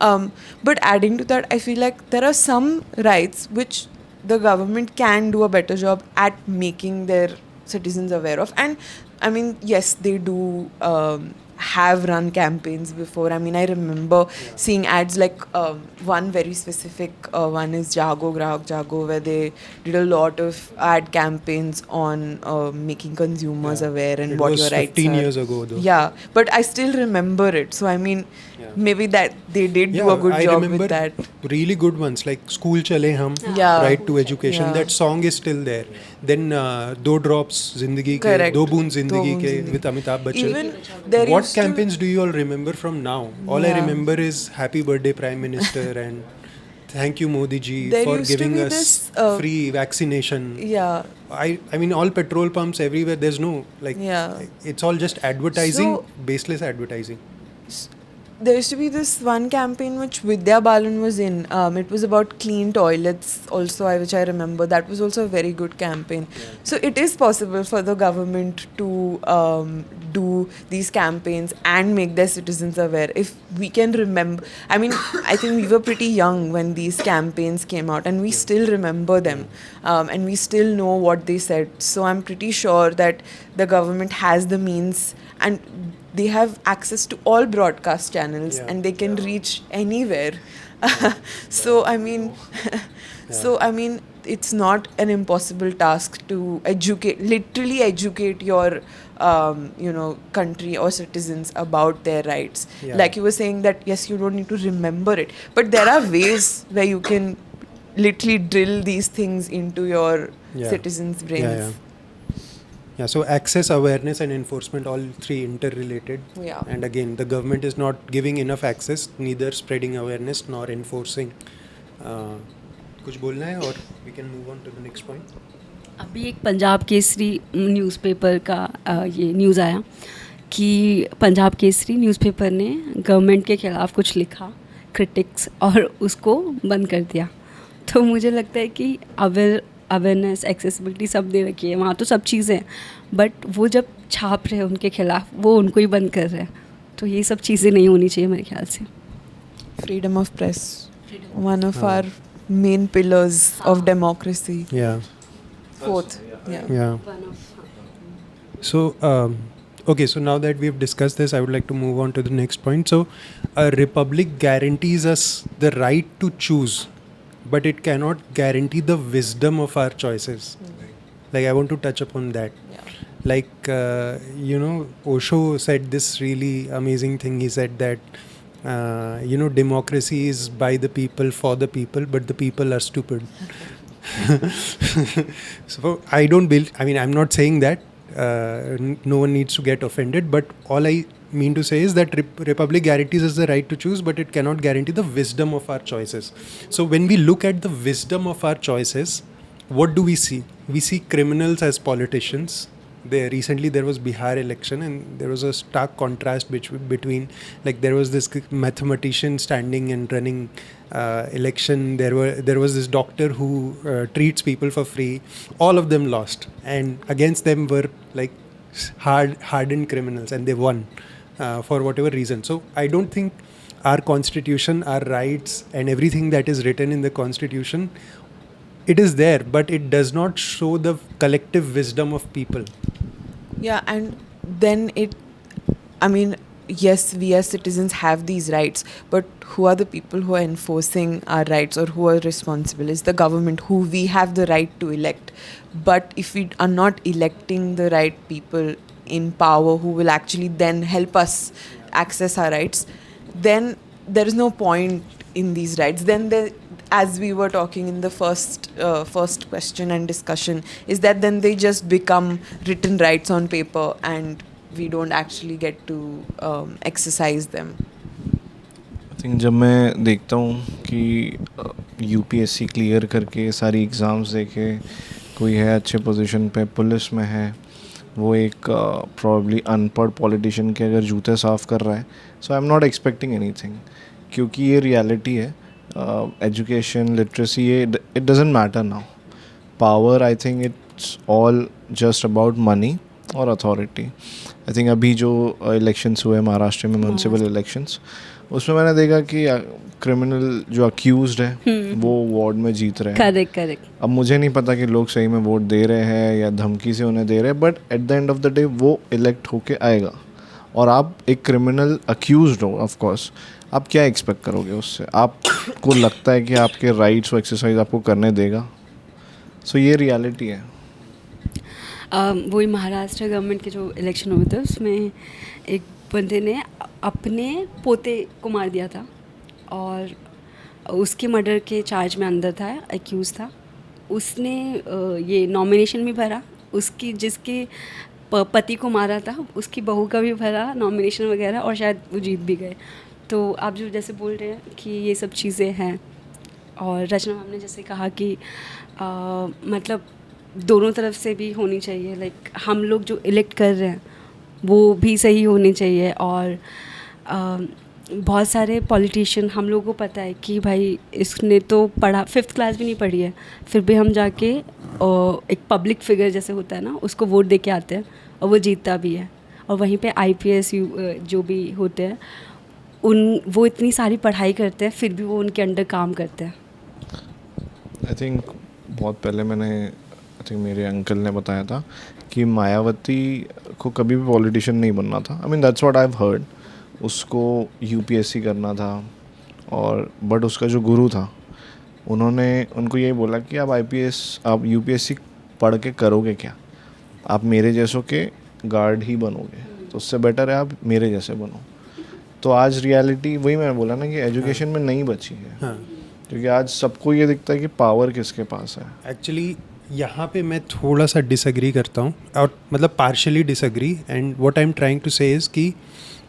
But adding to that, I feel like there are some rights which the government can do a better job at making their citizens aware of. And I mean, yes, they do have run campaigns before. I mean, I remember seeing ads like one very specific one is Jago Grahak Jago, where they did a lot of ad campaigns on making consumers aware and It what was your rights 15 are. years ago though. Yeah, but I still remember it. So I mean, maybe that they did do a good I job remember with that. really good ones like School Chale Hum, Yeah. Right to Education. Yeah. That song is still there. Then Do Drops Zindagi Ke, Correct. Do Boon Zindagi Do Boon Ke Zindagi. with Amitabh Bachchan. Even there What used to- campaigns do you all remember from now? All I Yeah. remember is Happy Birthday Prime Minister and thank you Modi ji There for used to giving be us this, free vaccination. Yeah. I mean all petrol pumps everywhere, there's no like Yeah. it's all just advertising, So- baseless advertising. there used to be this one campaign which Vidya Balan was in. It was about clean toilets, also, which I remember. That was also a very good campaign. So it is possible for the government to do these campaigns and make their citizens aware. If we can remember, I mean, I think we were pretty young when these campaigns came out, and we still remember them, and we still know what they said. So I'm pretty sure that the government has the means, and they have access to all broadcast channels, Yeah. and they can reach anywhere. So I mean, so I mean, it's not an impossible task to literally educate your country or citizens about their rights. Yeah. Like you were saying that yes, you don't need to remember it, but there are ways where you can literally drill these things into your Yeah. citizens' brains. Yeah, so access, awareness, and enforcement, all three interrelated. Yeah. And again, the government is not giving enough access, neither spreading awareness nor enforcing. कुछ बोलना है और we can move on to the next point. अभी एक Punjab Kesari newspaper का ये news आया कि पंजाब केसरी न्यूज़पेपर ने गवर्नमेंट के ख़िलाफ़ कुछ लिखा, क्रिटिक्स, और उसको बंद कर दिया. तो मुझे लगता है कि अवेयरनेस, एक्सेसिबिलिटी सब दे रखी है, वहाँ तो सब चीज़ें हैं, बट वो जब छाप रहे हैं उनके खिलाफ, वो उनको ही बंद कर रहे हैं. तो ये सब चीज़ें नहीं होनी चाहिए मेरे ख्याल से. Freedom of press, one of our main pillars of democracy. Yeah. Fourth, yeah. Yeah. So, okay, so now that we've discussed this, I would like to move on to the next point. So, a republic guarantees us the right to choose, but it cannot guarantee the wisdom of our choices. Like, I want to touch upon that. Yeah. Like, Osho said this really amazing thing. He said that, democracy is by the people, for the people, but the people are stupid. So I don't build. I mean, I'm not saying that. No one needs to get offended. But all I mean to say is that Republic guarantees us the right to choose, but it cannot guarantee the wisdom of our choices. So when we look at the wisdom of our choices, what do we see? We see criminals as politicians. Recently there was Bihar election, and there was a stark contrast between, like, there was this mathematician standing and running election. There was this doctor who treats people for free. All of them lost, and against them were like hardened criminals, and they won for whatever reason. So I don't think our constitution, our rights, and everything that is written in the constitution, it is there, but it does not show the collective wisdom of people. Yeah, and then yes, we as citizens have these rights, but who are the people who are enforcing our rights, or who are responsible? Is the government, who we have the right to elect. But if we are not electing the right people in power who will actually then help us access our rights, then there is no point in these rights. Then as we were talking in the first question and discussion, is that then they just become written rights on paper, and we don't actually get to exercise them. I think जब मैं देखता हूँ कि UPSC clear करके सारी exams देखे, कोई है अच्छे पोजीशन पे, पुलिस में है, वो एक प्रॉब्ली अनपढ़ पॉलिटिशियन के अगर जूते साफ़ कर रहा है, so I am not expecting anything, क्योंकि ये रियलिटी है. एजुकेशन, लिटरेसी, ये it doesn't matter now. Power, I think it's all just about money और अथॉरिटी. आई थिंक अभी जो इलेक्शंस हुए महाराष्ट्र में, म्यूनसिपल इलेक्शंस, उसमें मैंने देखा कि क्रिमिनल जो अक्यूज्ड है वो वार्ड में जीत रहे हैं. करेक्ट. अब मुझे नहीं पता कि लोग सही में वोट दे रहे हैं या धमकी से उन्हें दे रहे हैं, but at the end of the day वो इलेक्ट होके आएगा. और आप एक क्रिमिनल अक्यूज्ड हो, ऑफ कोर्स, आप क्या एक्सपेक्ट करोगे उससे? आपको लगता है कि आपके राइट्स को एक्सरसाइज आपको करने देगा? सो ये रियलिटी है. वही महाराष्ट्र गवर्नमेंट के जो इलेक्शन हुए थे, उसमें एक बंदे ने अपने पोते को मार दिया था, और उसके मर्डर के चार्ज में अंदर था, एक्यूज़ था. उसने ये नॉमिनेशन भी भरा, उसकी जिसके पति को मारा था उसकी बहू का भी भरा नॉमिनेशन वगैरह, और शायद वो जीत भी गए. तो आप जो जैसे बोल रहे हैं कि ये सब चीज़ें हैं, और रचना मैम ने जैसे कहा कि मतलब दोनों तरफ से भी होनी चाहिए. लाइक हम लोग जो इलेक्ट कर रहे हैं वो भी सही होने चाहिए, और बहुत सारे पॉलिटिशियन हम लोगों को पता है कि भाई इसने तो पढ़ा 5th क्लास भी नहीं पढ़ी है, फिर भी हम जाके एक पब्लिक फिगर जैसे होता है ना उसको वोट दे के आते हैं और वो जीतता भी है। और वहीं पे IPS जो भी होते हैं वो इतनी सारी पढ़ाई करते हैं फिर भी वो उनके अंडर काम करते हैं। आई थिंक बहुत पहले आई थिंक मेरे अंकल ने बताया था कि मायावती को कभी भी पॉलिटिशियन नहीं बनना था। आई mean that's what I have heard. उसको UPSC करना था और बट उसका जो गुरु था उन्होंने उनको यही बोला कि आप UPSC पढ़ के करोगे क्या, आप मेरे जैसों के गार्ड ही बनोगे, तो उससे बेटर है आप मेरे जैसे बनो। तो आज रियलिटी वही मैंने बोला ना कि एजुकेशन में नहीं बची है। हाँ क्योंकि आज सबको ये दिखता है कि पावर किसके पास है। एक्चुअली यहाँ पे मैं थोड़ा सा डिसएग्री करता हूँ, और मतलब partially disagree, and what I am trying to say is कि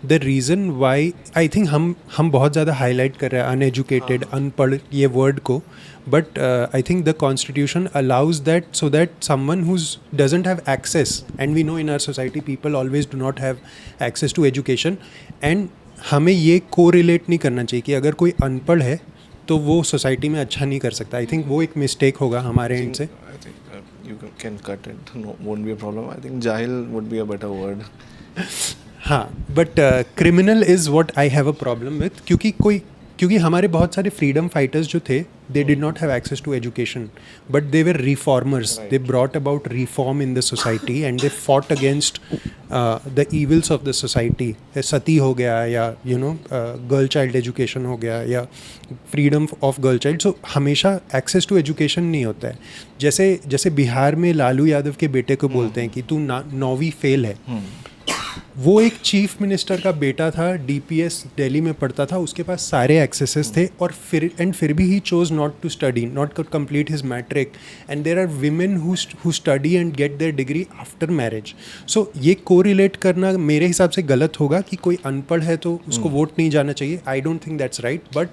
the reason why I think हम बहुत ज़्यादा हाईलाइट कर रहे हैं अनएजुकेटेड, अनपढ़ ये वर्ड को, but I think the constitution allows that so that someone whose doesn't have access, and we know in our society people always do not have access to education, एंड हमें ये को रिलेट नहीं करना चाहिए कि अगर कोई अनपढ़ है तो वो सोसाइटी में अच्छा नहीं कर सकता। आई थिंक वो एक मिस्टेक होगा हमारे एंड से। I think you can cut it. No, won't be a problem. I think jahil would be a better word. हाँ, but criminal is what I have a problem with, क्योंकि हमारे बहुत सारे फ्रीडम फाइटर्स जो थे they did not have access to education, but they were reformers, they brought about reform in the society and they fought against the evils of the society. Sati हो गया, या girl child education हो गया, या freedom of girl child. So हमेशा access to education नहीं होता है। जैसे बिहार में लालू यादव के बेटे को बोलते हैं कि तू 9वीं फेल है, वो एक चीफ मिनिस्टर का बेटा था, DPS दिल्ली में पढ़ता था, उसके पास सारे एक्सेसेस थे, और फिर भी he chose not to study, not to complete his matric, and there are women who study and get their degree after marriage. So ये को रिलेट करना मेरे हिसाब से गलत होगा कि कोई अनपढ़ है तो उसको वोट नहीं जाना चाहिए। I don't think that's right, but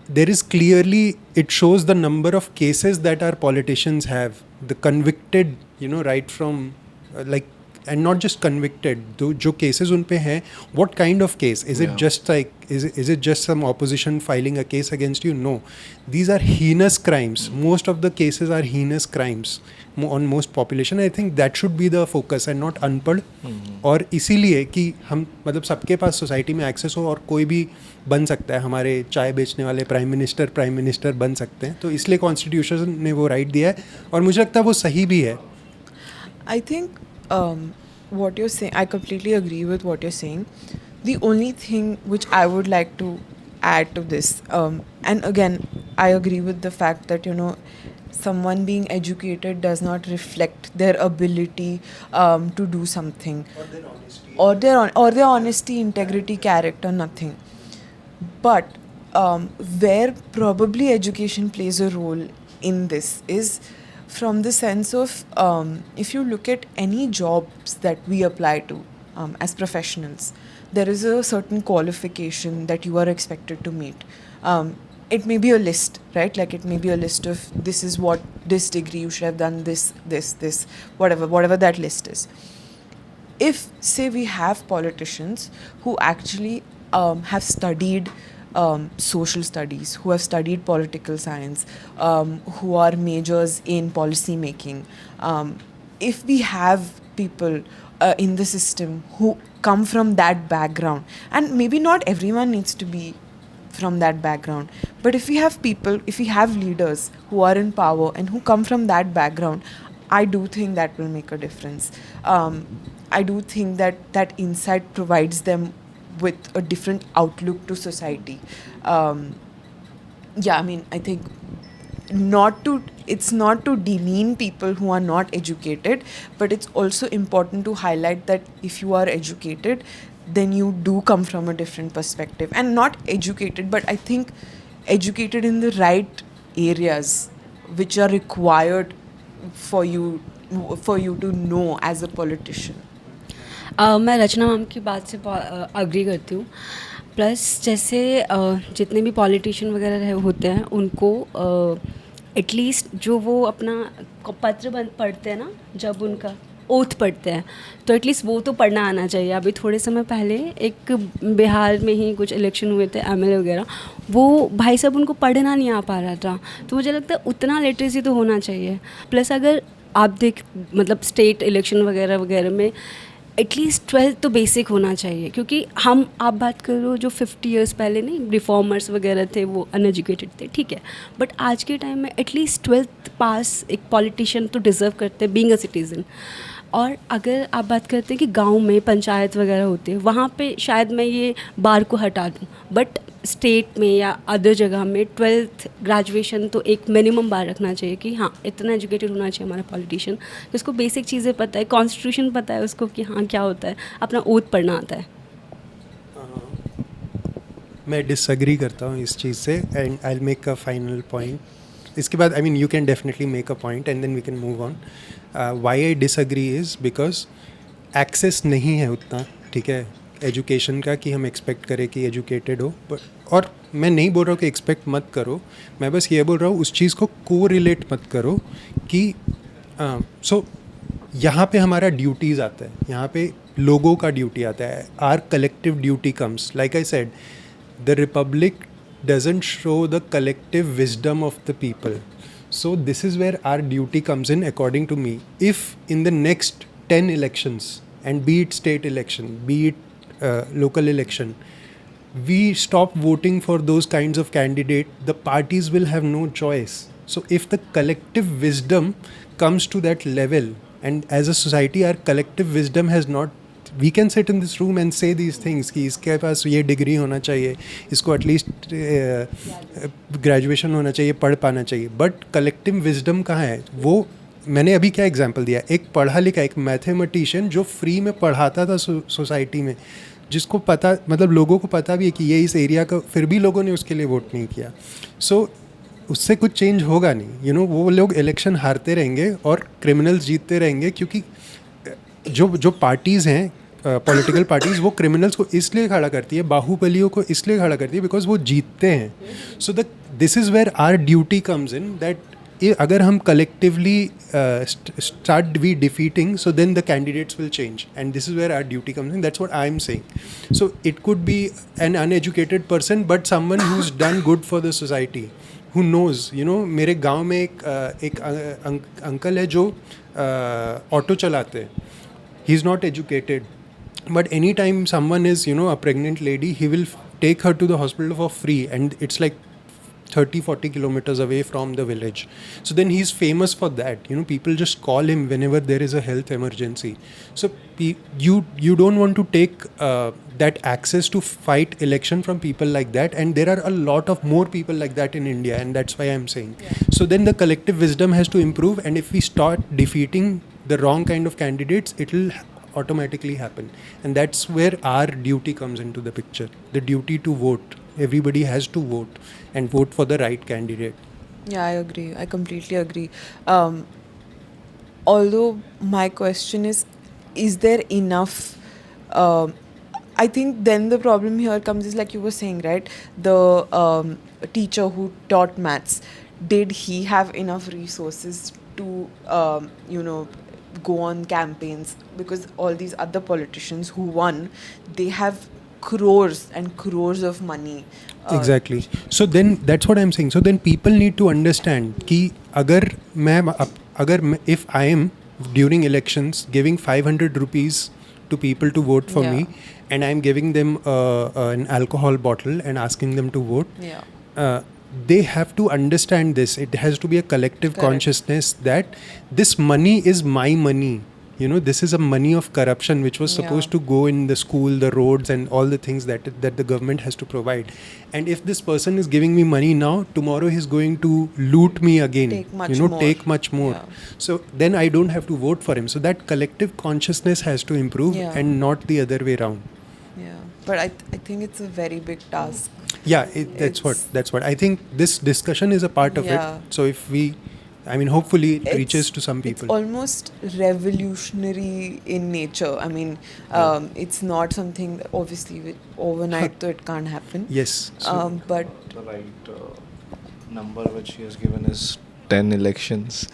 there is clearly, it shows the number of cases that our politicians have, the convicted, right from like, and not just convicted, जो cases उन पे हैं, what kind of case is it? Yeah. Just like is it just some opposition filing a case against you? No, these are heinous crimes. Most of the cases are heinous crimes on most population. I think that should be the focus and not unpढ़। और इसीलिए कि हम मतलब सबके पास society में access हो और कोई भी बन सकता है, हमारे चाय बेचने वाले प्राइम मिनिस्टर बन सकते हैं, तो इसलिए कॉन्स्टिट्यूशन ने वो राइट दिया है, और मुझे लगता है वो सही भी है। I think what you're saying, I completely agree with what you're saying. The only thing which I would like to add to this, and again, I agree with the fact that someone being educated does not reflect their ability to do something, or their honesty, integrity, character, nothing. But where probably education plays a role in this is from the sense of if you look at any jobs that we apply to as professionals, there is a certain qualification that you are expected to meet. It may be a list, right? Like it may be a list of this is what this degree you should have done, this, whatever that list is. If say we have politicians who actually have studied social studies, who have studied political science, who are majors in policy making, if we have people in the system who come from that background, and maybe not everyone needs to be from that background, but if we have people, if we have leaders who are in power and who come from that background, I do think that will make a difference. I do think that insight provides them with a different outlook to society. I mean, I think it's not to demean people who are not educated, but it's also important to highlight that if you are educated, then you do come from a different perspective, and not educated, but I think educated in the right areas which are required for you to know as a politician. मैं रचना ma'am की बात से agree करती हूँ। Plus जैसे जितने भी politician वगैरह होते हैं उनको एटलीस्ट जो वो अपना पत्र पढ़ते हैं ना, जब उनका ओथ पढ़ते हैं, तो एटलीस्ट वो तो पढ़ना आना चाहिए. अभी थोड़े समय पहले एक बिहार में ही कुछ इलेक्शन हुए थे, एमएलए वगैरह, वो भाई साहब उनको पढ़ना नहीं आ पा रहा था. तो मुझे लगता है उतना लिटरेसी तो होना चाहिए. प्लस अगर आप मतलब स्टेट इलेक्शन वगैरह वगैरह में एटलीस्ट 12th तो बेसिक होना चाहिए. क्योंकि आप बात करो जो 50 ईयर्स पहले नहीं रिफॉर्मर्स वगैरह थे, वो अनएजुकेटेड थे, ठीक है, बट आज के टाइम में एटलीस्ट 12th पास एक पॉलिटिशियन तो डिज़र्व करते हैं बीइंग अ सिटीज़न. और अगर आप बात करते हैं कि गांव में पंचायत वगैरह होती है, वहाँ पे शायद मैं ये बार को हटा दूँ, बट स्टेट में या अदर जगह में 12th ग्रेजुएशन तो एक मिनिमम बार रखना चाहिए कि हाँ इतना एजुकेटेड होना चाहिए हमारा पॉलिटिशियन, जिसको बेसिक चीज़ें पता है, कॉन्स्टिट्यूशन पता है उसको कि हाँ क्या होता है, अपना ओथ पढ़ना आता है. मैं डिसएग्री करता हूँ इस चीज़ से, and I will make a final point. इसके बाद I mean you can definitely make a point and then we can move on. Why I disagree is because access नहीं है उतना, ठीक है, एजुकेशन का, कि हम एक्सपेक्ट करें कि एजुकेटेड हो. और मैं नहीं बोल रहा हूँ कि एक्सपेक्ट मत करो, मैं बस ये बोल रहा हूँ उस चीज़ को कोरिलेट मत करो कि सो यहाँ पे हमारा ड्यूटीज़ आता है, यहाँ पे लोगों का ड्यूटी आता है. Our collective duty comes, like I said, the republic doesn't show the collective wisdom of the people. So this is where our duty comes in, according to me. If in the next 10 elections, and be it state election, be it local election, we stop voting for those kinds of candidate, the parties will have no choice. So if the collective wisdom comes to that level, and as a society our collective wisdom has not, we can sit in this room and say these things कि इसके पास ये degree होना चाहिए, इसको at least graduation होना चाहिए, पढ़ पाना चाहिए, बट कलेक्टिव विजडम कहाँ है? वो मैंने अभी क्या एग्जांपल दिया, एक पढ़ा लिखा एक मैथमेटिशियन जो फ्री में पढ़ाता था सोसाइटी में, जिसको पता, मतलब लोगों को पता भी है कि ये इस एरिया का, फिर भी लोगों ने उसके लिए वोट नहीं किया. सो उससे कुछ चेंज होगा नहीं. यू नो, वो लोग इलेक्शन हारते रहेंगे और क्रिमिनल्स जीतते रहेंगे, क्योंकि जो पार्टीज़ हैं, पॉलिटिकल पार्टीज़, वो क्रिमिनल्स को इसलिए खड़ा करती है, बाहुबलियों को इसलिए खड़ा करती है बिकॉज वो जीतते हैं. So this is where our duty comes in, that अगर हम collectively start we defeating, so then the candidates will change, and this is where our duty comes in. That's what I am saying. So it could be an uneducated person but someone who is done good for the society, who knows, you know, मेरे गांव में एक uncle है जो auto चलाते हैं. He is not educated, but anytime someone is, you know, a pregnant lady, he will take her to the hospital for free, and it's like 30-40 kilometers away from the village. So then he's famous for that. You know, people just call him whenever there is a health emergency. So you don't want to take that access to fight election from people like that, and there are a lot of more people like that in India, and that's why I'm saying. So then the collective wisdom has to improve, and if we start defeating the wrong kind of candidates, it will automatically happen, and that's where our duty comes into the picture, the duty to vote. Everybody has to vote and vote for the right candidate. Yeah, I agree. I completely agree. Although my question is there enough? I think then the problem here comes is like you were saying, right? The teacher who taught maths, did he have enough resources to, you know, go on campaigns? Because all these other politicians who won, they have crores and crores of money. Exactly. So then that's what I'm saying. So then people need to understand कि अगर if I am during elections giving 500 rupees to people to vote for me, and I'm giving them an alcohol bottle and asking them to vote, they have to understand this. It has to be a collective consciousness that this money is my money. You know, this is a money of corruption which was supposed to go in the school, the roads, and all the things that the government has to provide. And if this person is giving me money now, tomorrow he's going to loot me again. Take much more. So then I don't have to vote for him. So that collective consciousness has to improve, and not the other way around. Yeah, but I think it's a very big task. Yeah, that's what I think. This discussion is a part of it. So if we, I mean, hopefully it reaches to some people. It's almost revolutionary in nature. I mean, it's not something, obviously, overnight, so it can't happen. Yes. But the right number which he has given is 10 elections.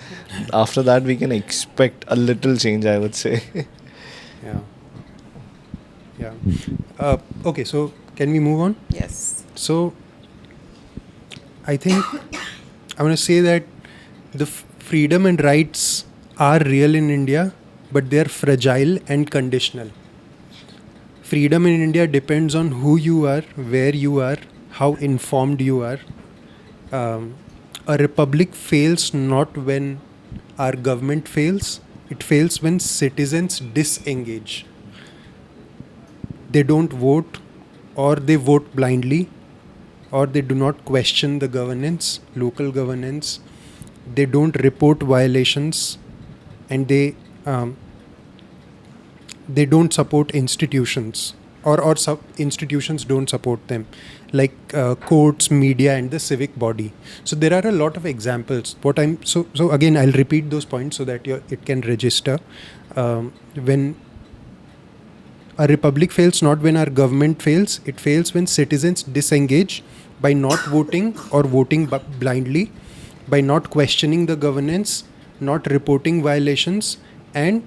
After that, we can expect a little change, I would say. Yeah. Yeah. Okay, so can we move on? Yes. So, I think I want to say that the freedom and rights are real in India, but they are fragile and conditional. Freedom in India depends on who you are, where you are, how informed you are. A republic fails not when our government fails, it fails when citizens disengage. They don't vote, or they vote blindly, or they do not question the governance, local governance. They don't report violations, and they don't support institutions, or institutions don't support them, like courts, media, and the civic body. So there are a lot of examples. So again, I'll repeat those points so that it can register. When a republic fails not when our government fails, it fails when citizens disengage by not voting or voting blindly, by not questioning the governance, not reporting violations, and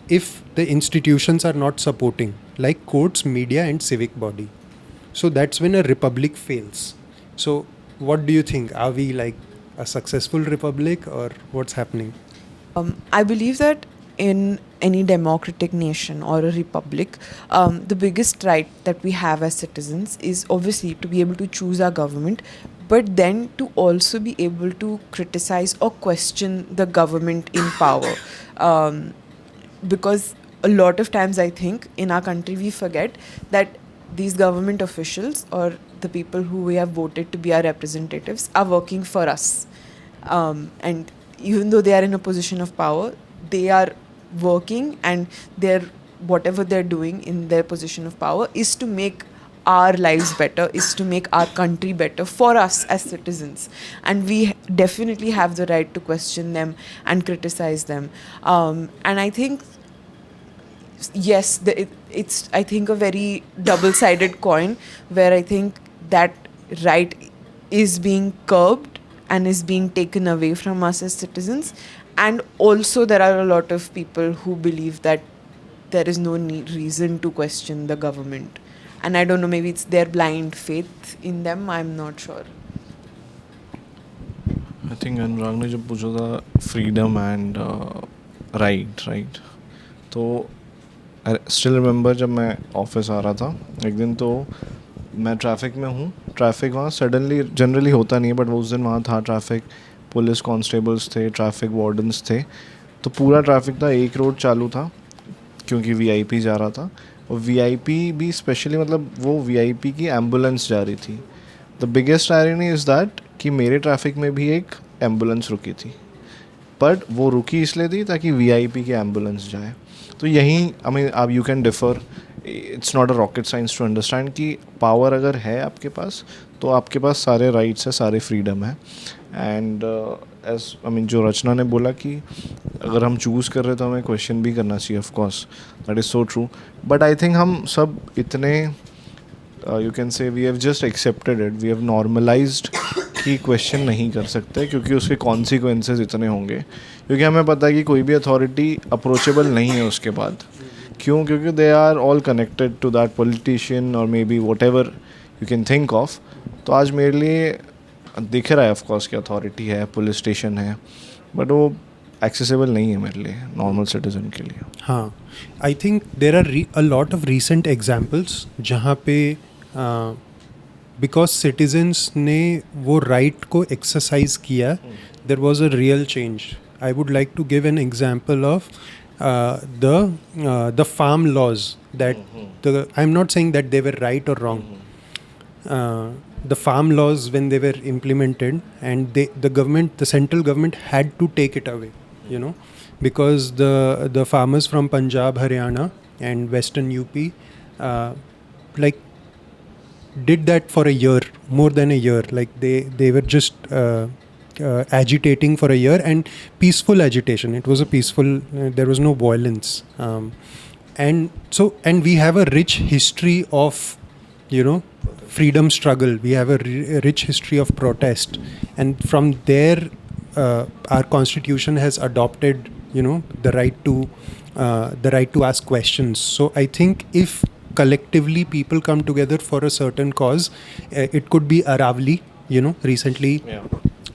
if the institutions are not supporting, like courts, media, and civic body. So that's when a republic fails. So what do you think? Are we like a successful republic, or what's happening? I believe that in any democratic nation or a republic, the biggest right that we have as citizens is obviously to be able to choose our government, but then to also be able to criticize or question the government in power. Because a lot of times I think in our country we forget that these government officials or the people who we have voted to be our representatives are working for us. And even though they are in a position of power, they are working, and whatever they're doing in their position of power is to make our lives better, is to make our country better for us as citizens. And we definitely have the right to question them and criticize them. And I think, yes, it's I think a very double-sided coin, where I think that right is being curbed and is being taken away from us as citizens. And also there are a lot of people who believe that there is no reason to question the government. And I don't know, maybe it's their blind faith in them, I'm not sure. I think अनुराग ने जब पूछा था freedom and right, तो I still remember जब मैं office आ रहा था एक दिन, तो मैं ट्रैफिक में हूँ. ट्रैफिक वहाँ सडनली जनरली होता नहीं है, बट वो उस दिन वहाँ था ट्रैफिक. पुलिस कांस्टेबल्स थे, ट्रैफिक वार्डन्स थे, तो पूरा ट्रैफिक था. एक रोड चालू था क्योंकि वीआईपी जा रहा था, और वीआईपी भी स्पेशली, मतलब वो वीआईपी की एम्बुलेंस जा रही थी. The biggest irony is that कि मेरे ट्रैफिक में भी एक एम्बुलेंस रुकी थी, बट वो रुकी इसलिए थी ताकि वीआईपी की एम्बुलेंस जाए. तो यहीं आई मीन आप you can differ. It's not a rocket science to understand कि पावर अगर है आपके पास, तो आपके पास सारे राइट्स है, सारे फ्रीडम है. एंड एज आई मीन जो रचना ने बोला कि अगर हम चूज़ कर रहे तो हमें क्वेश्चन भी करना चाहिए. Of course that is so true. But I think हम सब इतने you can say we have just accepted it, we have normalised कि क्वेश्चन नहीं कर सकते, क्योंकि उसके कॉन्सिक्वेंसेस इतने होंगे. क्योंकि हमें पता है कि कोई भी अथॉरिटी अप्रोचेबल नहीं है उसके बाद. क्यों? क्योंकि they are all connected to that politician और maybe whatever you can think of. तो आज मेरे लिए दिख रहा है ऑफकोर्स कि अथॉरिटी है, पुलिस स्टेशन है, बट वो एक्सेसिबल नहीं है मेरे लिए, नॉर्मल सिटीजन के लिए. हाँ, I think there are a lot of recent examples जहाँ पे बिकॉज सिटीजन्स ने वो राइट को एक्सरसाइज किया, there was a real change. I would like to give an example of the farm laws that I'm not saying that they were right or wrong. The farm laws, when they were implemented, and the central government had to take it away, because the farmers from Punjab, Haryana, and Western UP, like did that for a year, more than a year. Like they were just agitating for a year, and peaceful agitation. It was a peaceful. There was no violence, and we have a rich history of, freedom struggle. We have a rich history of protest, and from there, our constitution has adopted, you know, the right to ask questions. So I think if collectively people come together for a certain cause, it could be Aravali, you know, recently. Yeah.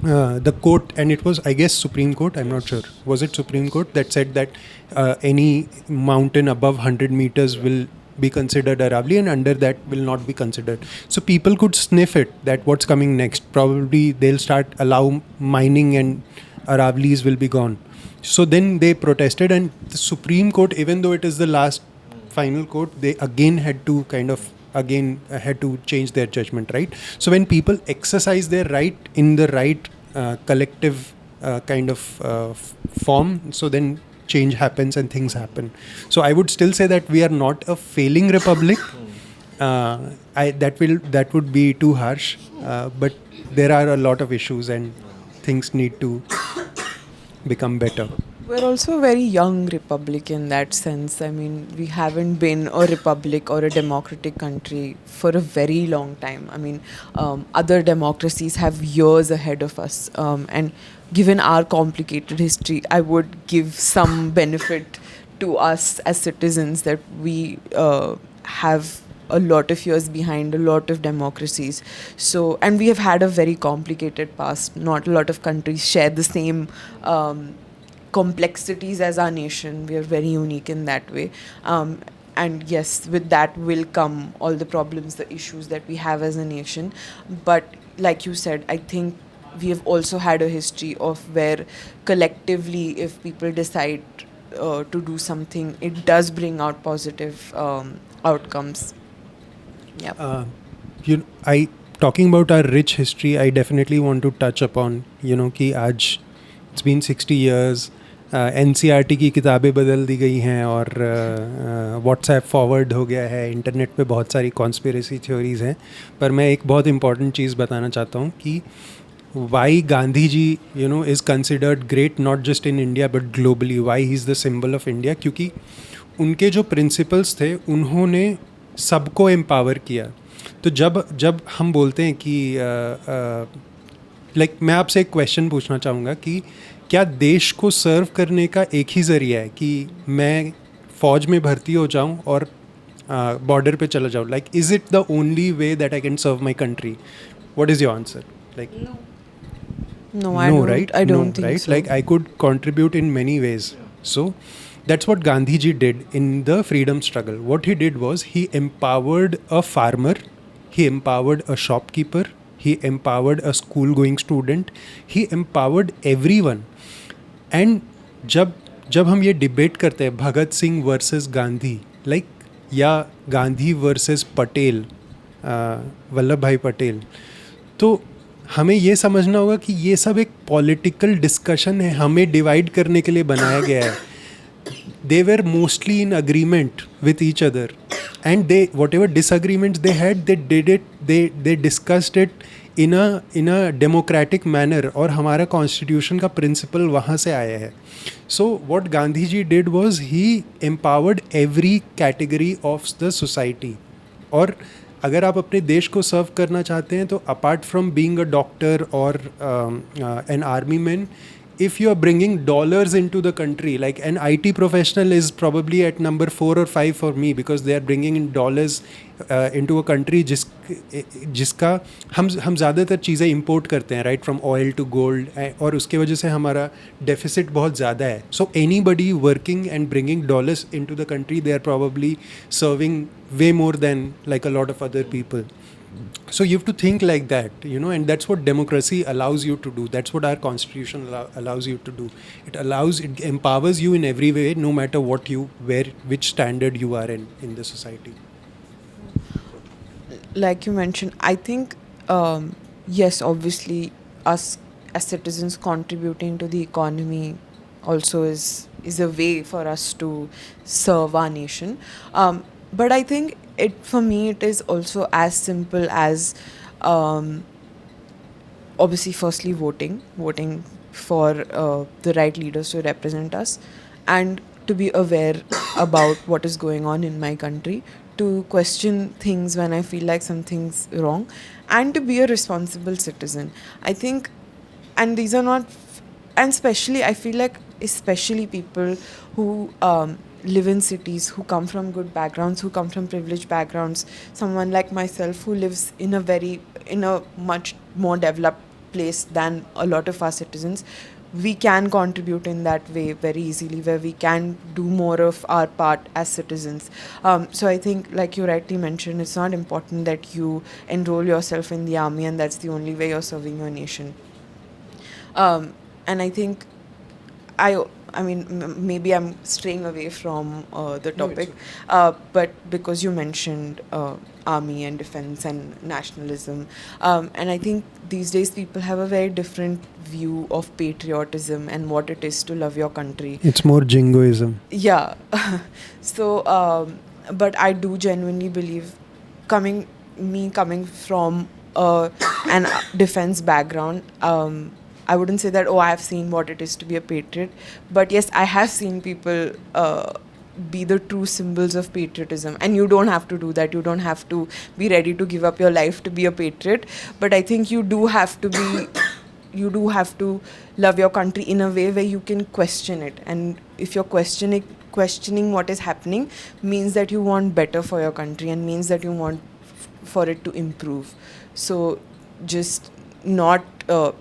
The court, and it was, I guess, Supreme Court, I'm not sure, was it Supreme Court that said that any mountain above 100 meters will be considered Aravali and under that will not be considered. So people could sniff it, that what's coming next. Probably they'll start allow mining and Aravalis will be gone. So then they protested, and the Supreme Court, even though it is the last final court, they again had to had to change their judgment, right? So when people exercise their right in the right collective form, so then change happens and things happen. So I would still say that we are not a failing republic. That would be too harsh, but there are a lot of issues and things need to become better. We're also a very young republic in that sense. I mean, we haven't been a republic or a democratic country for a very long time. I mean, other democracies have years ahead of us. And given our complicated history, I would give some benefit to us as citizens that we have a lot of years behind a lot of democracies. So, and we have had a very complicated past. Not a lot of countries share the same complexities as our nation. We are very unique in that way. And yes, with that will come all the problems, the issues that we have as a nation. But like you said, I think we have also had a history of where collectively, if people decide to do something, it does bring out positive outcomes. Yeah. I talking about our rich history, I definitely want to touch upon, you know, कि आज it's been 60 years, NCERT की किताबें बदल दी गई हैं और WhatsApp forward हो गया है, इंटरनेट पे बहुत सारी कॉन्स्पिरेसी थ्योरीज़ हैं. पर मैं एक बहुत इंपॉर्टेंट चीज़ बताना चाहता हूँ कि why Gandhi ji, you know, is considered great not just in India but globally. Why he's the symbol of India? क्योंकि उनके जो प्रिंसिपल्स थे उन्होंने सबको एम्पावर किया. तो जब हम बोलते हैं कि मैं आपसे एक क्वेश्चन पूछना चाहूँगा कि क्या देश को सर्व करने का एक ही ज़रिया है कि मैं फ़ौज में भर्ती हो जाऊँ और बॉर्डर पे चला जाऊँ? Is it the only way that I can serve my country? What is your answer? No, I don't think so. I could contribute in many ways. So that's what Gandhi ji did in the freedom struggle. What he did was he empowered a farmer, he empowered a shopkeeper, he empowered a school going student, he empowered everyone. And जब हम ये debate करते हैं Bhagat Singh versus Gandhi, या Gandhi versus Patel, Vallabh भाई पटेल, तो हमें ये समझना होगा कि ये सब एक पॉलिटिकल डिस्कशन है, हमें डिवाइड करने के लिए बनाया गया है. They were mostly in agreement with each other, and they, whatever disagreements they had, they did it, they discussed it in a democratic manner, और हमारा कॉन्स्टिट्यूशन का प्रिंसिपल वहाँ से आया है. So what Gandhi ji did was he empowered every category of the society. और अगर आप अपने देश को सर्व करना चाहते हैं तो apart from being a doctor और an army man, if you are bringing dollars into the country, like an IT professional is probably at number 4 or 5 for me, because they are bringing in dollars into a country जिसका हम ज़्यादातर चीज़ें import करते हैं, right, from oil to gold, और उसके वजह से हमारा deficit बहुत ज़्यादा है. So anybody working and bringing dollars into the country, they are probably serving way more than like a lot of other people. So you have to think like that, you know, and that's what democracy allows you to do. That's what our constitution allows you to do. It empowers you in every way, no matter which standard you are in the society. Like you mentioned, I think, yes, obviously, us as citizens contributing to the economy also is a way for us to serve our nation. But I think for me, it is also as simple as, obviously, firstly, voting for the right leaders to represent us, and to be aware about what is going on in my country, to question things when I feel like something's wrong, and to be a responsible citizen. I think, and these are not and especially I feel like especially people who live in cities, who come from good backgrounds, who come from privileged backgrounds, someone like myself who lives in a much more developed place than a lot of our citizens, we can contribute in that way very easily, where we can do more of our part as citizens. So I think, like you rightly mentioned, it's not important that you enroll yourself in the army and that's the only way you're serving your nation. And I think I mean, maybe I'm straying away from the No, it's topic, but because you mentioned army and defense and nationalism, and I think these days people have a very different view of patriotism and what it is to love your country. It's more jingoism. Yeah. So, but I do genuinely believe, coming from an defense background, I wouldn't say that, oh, I have seen what it is to be a patriot. But yes, I have seen people be the true symbols of patriotism. And you don't have to do that. You don't have to be ready to give up your life to be a patriot. But I think you do have to be, you do have to love your country in a way where you can question it. And if you're questioning what is happening, means that you want better for your country and means that you want for it to improve. So just not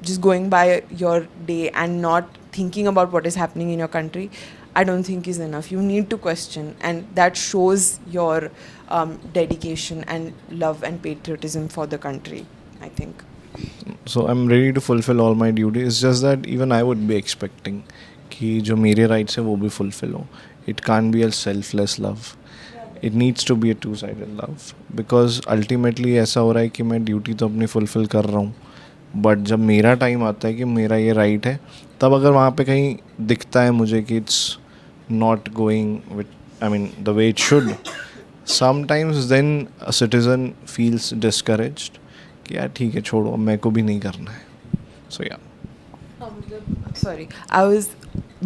just going by your day and not thinking about what is happening in your country, I don't think is enough. You need to question, and that shows your dedication and love and patriotism for the country, I think. So I'm ready to fulfill all my duties. It's just that even I would be expecting कि जो मेरे rights है वो भी fulfill हो. It can't be a selfless love. It needs to be a two-sided love. Because ultimately ऐसा हो रहा है कि मैं ड्यूटी तो अपनी फुलफिल कर रहा हूँ, बट जब मेरा टाइम आता है कि मेरा ये राइट है, तब अगर वहाँ पे कहीं दिखता है मुझे कि it's not going with the way it should, sometimes then a citizen feels discouraged कि यार ठीक है छोड़ो, मेरे को भी नहीं करना है. सो या Sorry,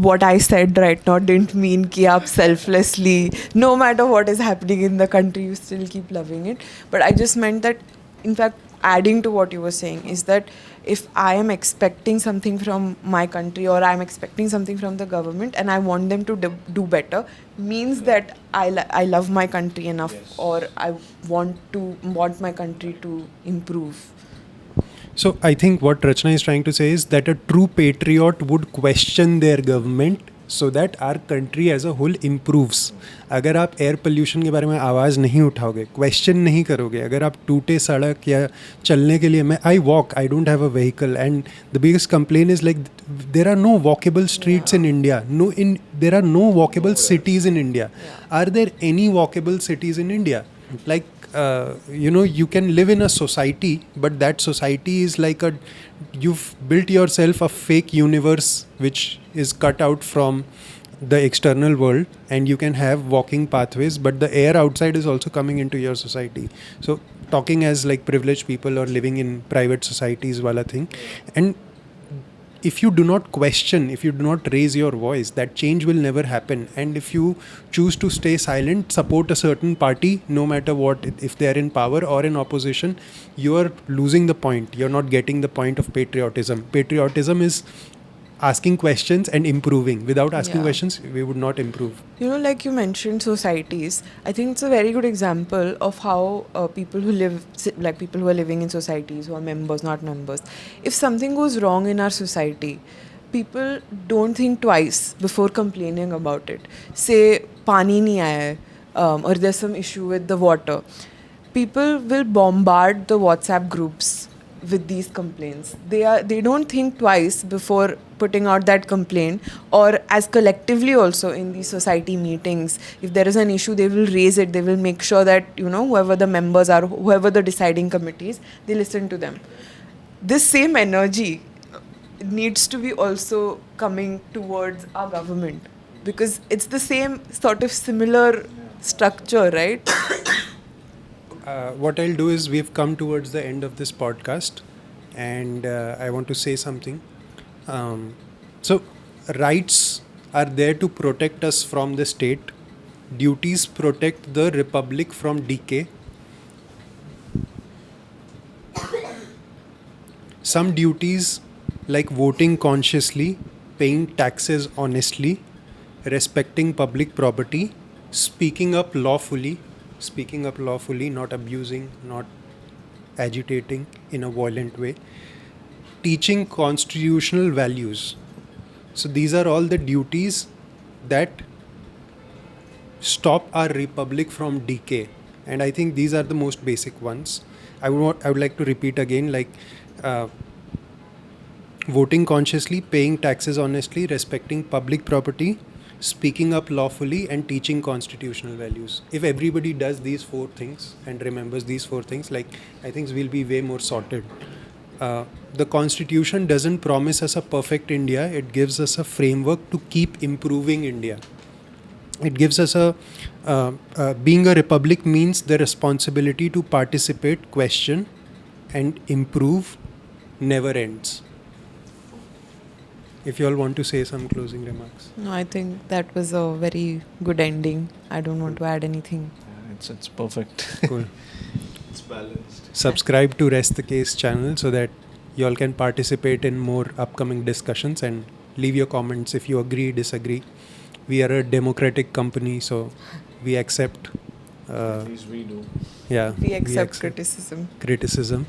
what I said right now didn't mean कि आप selflessly, no matter what is happening in the country, you still keep loving it. But I just meant that, in fact, adding to what you were saying, is that if I am expecting something from my country or I am expecting something from the government and I want them to do better, means that I love my country enough, Yes. or I want my country to improve. So I think what Rachna is trying to say is that a true patriot would question their government so that our country as a whole improves. अगर आप air pollution के बारे में आवाज़ नहीं उठाओगे, question नहीं करोगे, अगर आप टूटे सड़क या चलने के लिए, मैं I walk, I don't have a vehicle, and the biggest complain is like there are no walkable streets in India, there are no walkable cities in India. Are there any walkable cities in India? Like you can live in a society, but that society is like you've built yourself a fake universe which is cut out from the external world, and you can have walking pathways, but the air outside is also coming into your society. So talking as like privileged people or living in private societies wala thing, and if you do not question, if you do not raise your voice, that change will never happen. And if you choose to stay silent, support a certain party, no matter what, if they are in power or in opposition, you are losing the point. You're not getting the point of patriotism. Patriotism is asking questions and improving. Without asking Yeah. questions, we would not improve. Like you mentioned societies, I think it's a very good example of how people who are living in societies, who are members, not members, if something goes wrong in our society, people don't think twice before complaining about it. Say pani nahi aaya hai, or there's some issue with the water, people will bombard the WhatsApp groups with these complaints. They don't think twice before putting out that complaint, or as collectively also in these society meetings, if there is an issue, they will raise it. They will make sure that whoever the members are, whoever the deciding committees, they listen to them. This same energy needs to be also coming towards our government, because it's the same sort of similar structure, right? What I'll do is, we've come towards the end of this podcast, and I want to say something. So rights are there to protect us from the state. Duties protect the republic from decay. Some duties, like voting consciously, paying taxes honestly, respecting public property, speaking up lawfully, not abusing, not agitating in a violent way, teaching constitutional values. So these are all the duties that stop our republic from decay, and I think these are the most basic ones. I would like to repeat again, like voting consciously, paying taxes honestly, respecting public property, speaking up lawfully, and teaching constitutional values. If everybody does these 4 things and remembers these 4 things, like, I think we'll be way more sorted. The constitution doesn't promise us a perfect India, it gives us a framework to keep improving India. It gives us being a republic means the responsibility to participate, question, and improve never ends. If you all want to say some closing remarks. No, I think that was a very good ending. I don't want to add anything. Yeah, it's perfect. Cool. It's balanced. Subscribe to Rest the Case channel so that you all can participate in more upcoming discussions, and leave your comments if you agree, disagree. We are a democratic company, so we accept. At least we do. Yeah, We accept criticism. criticism.